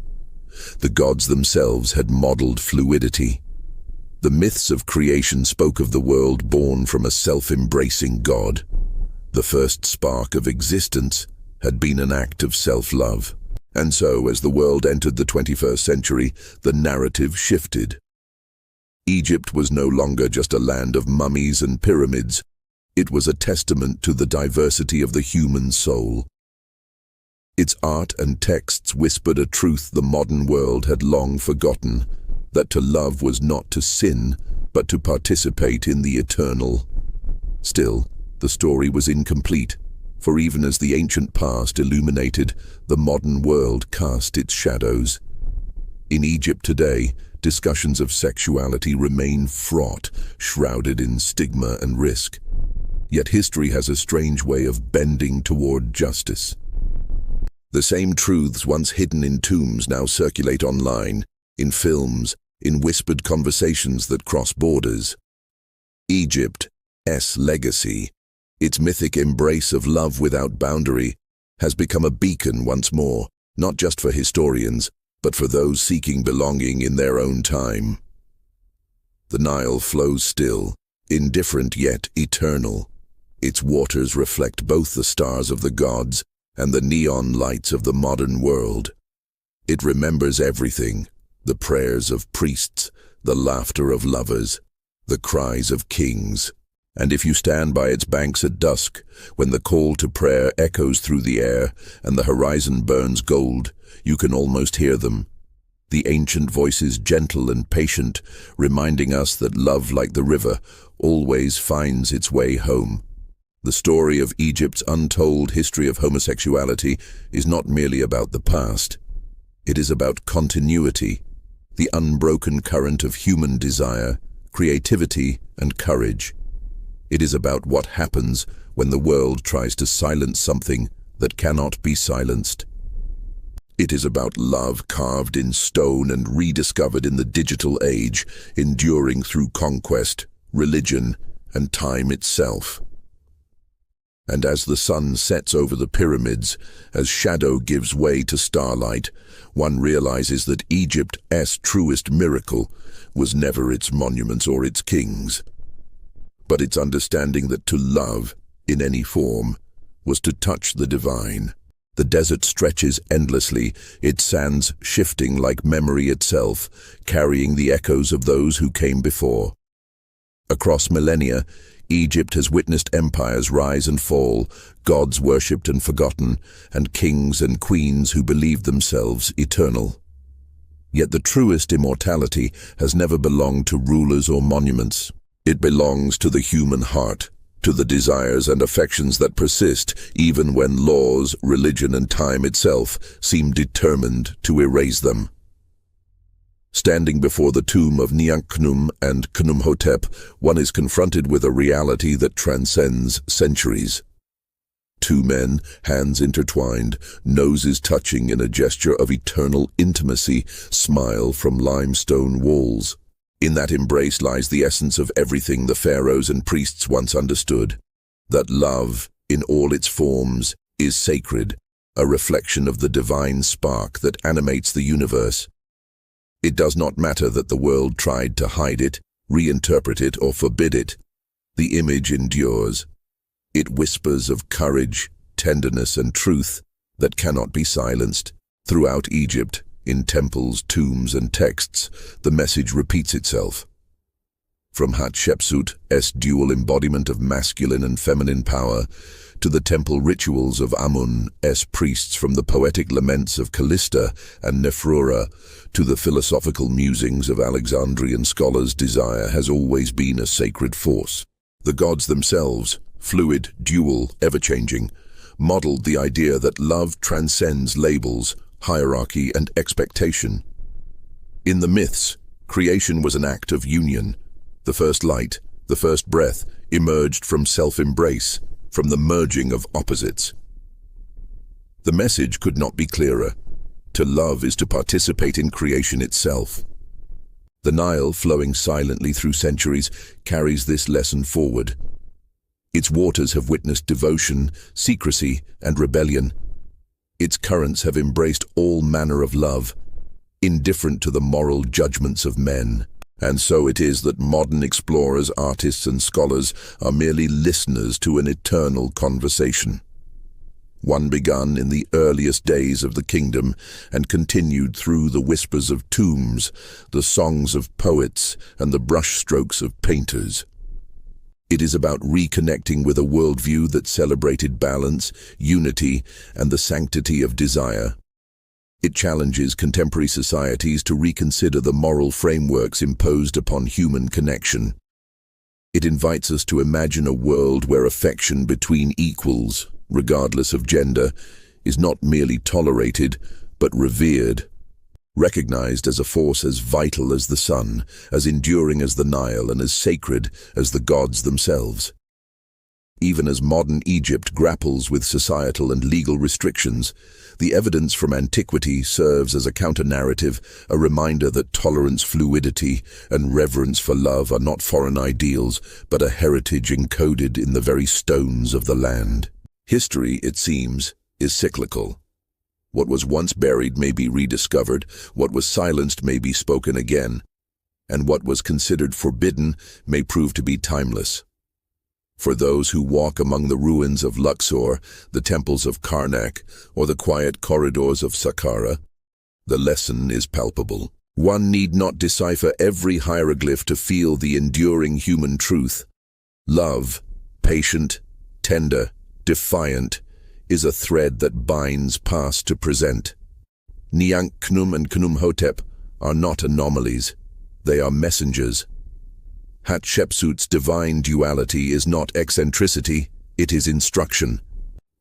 The gods themselves had modeled fluidity. The myths of creation spoke of the world born from a self-embracing God. The first spark of existence had been an act of self-love. And so, as the world entered the 21st century, the narrative shifted. Egypt was no longer just a land of mummies and pyramids. It was a testament to the diversity of the human soul. Its art and texts whispered a truth the modern world had long forgotten, that to love was not to sin, but to participate in the eternal. Still, the story was incomplete, for even as the ancient past illuminated, the modern world cast its shadows. In Egypt today, discussions of sexuality remain fraught, shrouded in stigma and risk. Yet history has a strange way of bending toward justice. The same truths once hidden in tombs now circulate online, in films, in whispered conversations that cross borders. Egypt's legacy, its mythic embrace of love without boundary, has become a beacon once more, not just for historians, but for those seeking belonging in their own time. The Nile flows still, indifferent yet eternal. Its waters reflect both the stars of the gods and the neon lights of the modern world. It remembers everything: the prayers of priests, the laughter of lovers, the cries of kings. And if you stand by its banks at dusk, when the call to prayer echoes through the air and the horizon burns gold, you can almost hear them. The ancient voices, gentle and patient, reminding us that love, like the river, always finds its way home. The story of Egypt's untold history of homosexuality is not merely about the past. It is about continuity, the unbroken current of human desire, creativity, and courage. It is about what happens when the world tries to silence something that cannot be silenced. It is about love carved in stone and rediscovered in the digital age, enduring through conquest, religion, and time itself. And as the sun sets over the pyramids, as shadow gives way to starlight, one realizes that Egypt's truest miracle was never its monuments or its kings, but its understanding that to love, in any form, was to touch the divine. The desert stretches endlessly, its sands shifting like memory itself, carrying the echoes of those who came before. Across millennia, Egypt has witnessed empires rise and fall, gods worshipped and forgotten, and kings and queens who believed themselves eternal. Yet the truest immortality has never belonged to rulers or monuments. It belongs to the human heart, to the desires and affections that persist even when laws, religion, and time itself seem determined to erase them. Standing before the tomb of Nianchchnum and Khnumhotep, one is confronted with a reality that transcends centuries. Two men, hands intertwined, noses touching in a gesture of eternal intimacy, smile from limestone walls. In that embrace lies the essence of everything the pharaohs and priests once understood: that love, in all its forms, is sacred, a reflection of the divine spark that animates the universe. It does not matter that the world tried to hide it, reinterpret it, or forbid it. The image endures. It whispers of courage, tenderness, and truth that cannot be silenced. Throughout Egypt, in temples, tombs, and texts, the message repeats itself. From Hatshepsut's dual embodiment of masculine and feminine power, to the temple rituals of Amun's priests, from the poetic laments of Callista and Nephroura, to the philosophical musings of Alexandrian scholars, desire has always been a sacred force. The gods themselves, fluid, dual, ever-changing, modeled the idea that love transcends labels, hierarchy, and expectation. In the myths, creation was an act of union. The first light, the first breath, emerged from self-embrace, from the merging of opposites. The message could not be clearer. To love is to participate in creation itself. The Nile, flowing silently through centuries, carries this lesson forward. Its waters have witnessed devotion, secrecy, and rebellion. Its currents have embraced all manner of love, indifferent to the moral judgments of men. And so it is that modern explorers, artists, and scholars are merely listeners to an eternal conversation. One begun in the earliest days of the kingdom and continued through the whispers of tombs, the songs of poets, and the brushstrokes of painters. It is about reconnecting with a worldview that celebrated balance, unity, and the sanctity of desire. It challenges contemporary societies to reconsider the moral frameworks imposed upon human connection. It invites us to imagine a world where affection between equals, regardless of gender, is not merely tolerated, but revered, recognized as a force as vital as the sun, as enduring as the Nile, and as sacred as the gods themselves. Even as modern Egypt grapples with societal and legal restrictions, the evidence from antiquity serves as a counter-narrative, a reminder that tolerance, fluidity, and reverence for love are not foreign ideals, but a heritage encoded in the very stones of the land. History, it seems, is cyclical. What was once buried may be rediscovered, what was silenced may be spoken again, and what was considered forbidden may prove to be timeless. For those who walk among the ruins of Luxor, the temples of Karnak, or the quiet corridors of Saqqara, the lesson is palpable. One need not decipher every hieroglyph to feel the enduring human truth. Love, patient, tender, defiant, is a thread that binds past to present. Nianchchnum and Khnumhotep are not anomalies, they are messengers. Hatshepsut's divine duality is not eccentricity, it is instruction.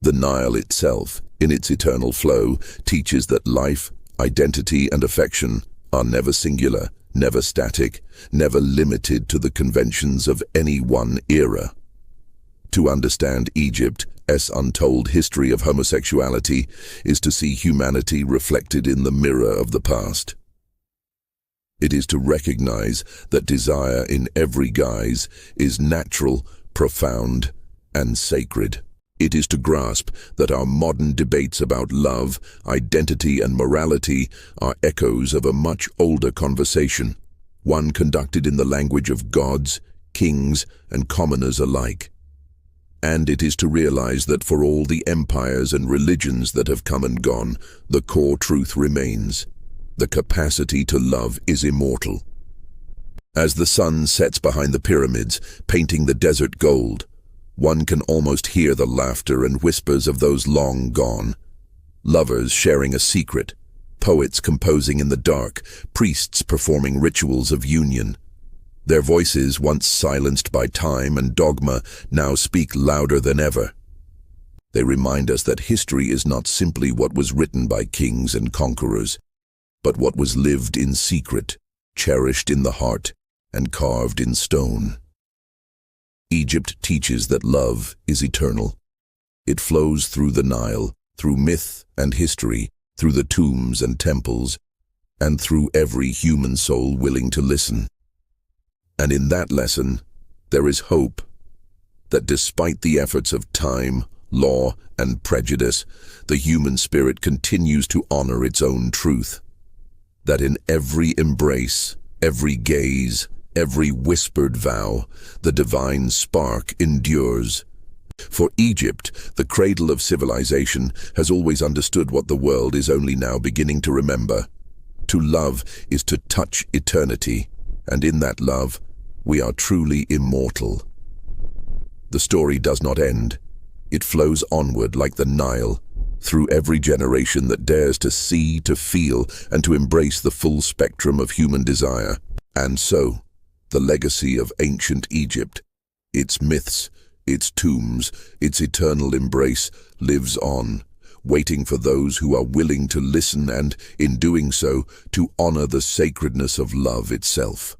The Nile itself, in its eternal flow, teaches that life, identity, and affection are never singular, never static, never limited to the conventions of any one era. To understand Egypt's untold history of homosexuality is to see humanity reflected in the mirror of the past. It is to recognize that desire in every guise is natural, profound, and sacred. It is to grasp that our modern debates about love, identity, and morality are echoes of a much older conversation, one conducted in the language of gods, kings, and commoners alike. And it is to realize that for all the empires and religions that have come and gone, the core truth remains. The capacity to love is immortal. As the sun sets behind the pyramids, painting the desert gold, one can almost hear the laughter and whispers of those long gone. Lovers sharing a secret, poets composing in the dark, priests performing rituals of union. Their voices, once silenced by time and dogma, now speak louder than ever. They remind us that history is not simply what was written by kings and conquerors, but what was lived in secret, cherished in the heart, and carved in stone. Egypt teaches that love is eternal. It flows through the Nile, through myth and history, through the tombs and temples, and through every human soul willing to listen. And in that lesson, there is hope that despite the efforts of time, law, and prejudice, the human spirit continues to honor its own truth. That in every embrace, every gaze, every whispered vow, the divine spark endures. For Egypt, the cradle of civilization, has always understood what the world is only now beginning to remember. To love is to touch eternity, and in that love, we are truly immortal. The story does not end. It flows onward like the Nile, through every generation that dares to see, to feel, and to embrace the full spectrum of human desire. And so, the legacy of ancient Egypt, its myths, its tombs, its eternal embrace, lives on, waiting for those who are willing to listen and, in doing so, to honor the sacredness of love itself.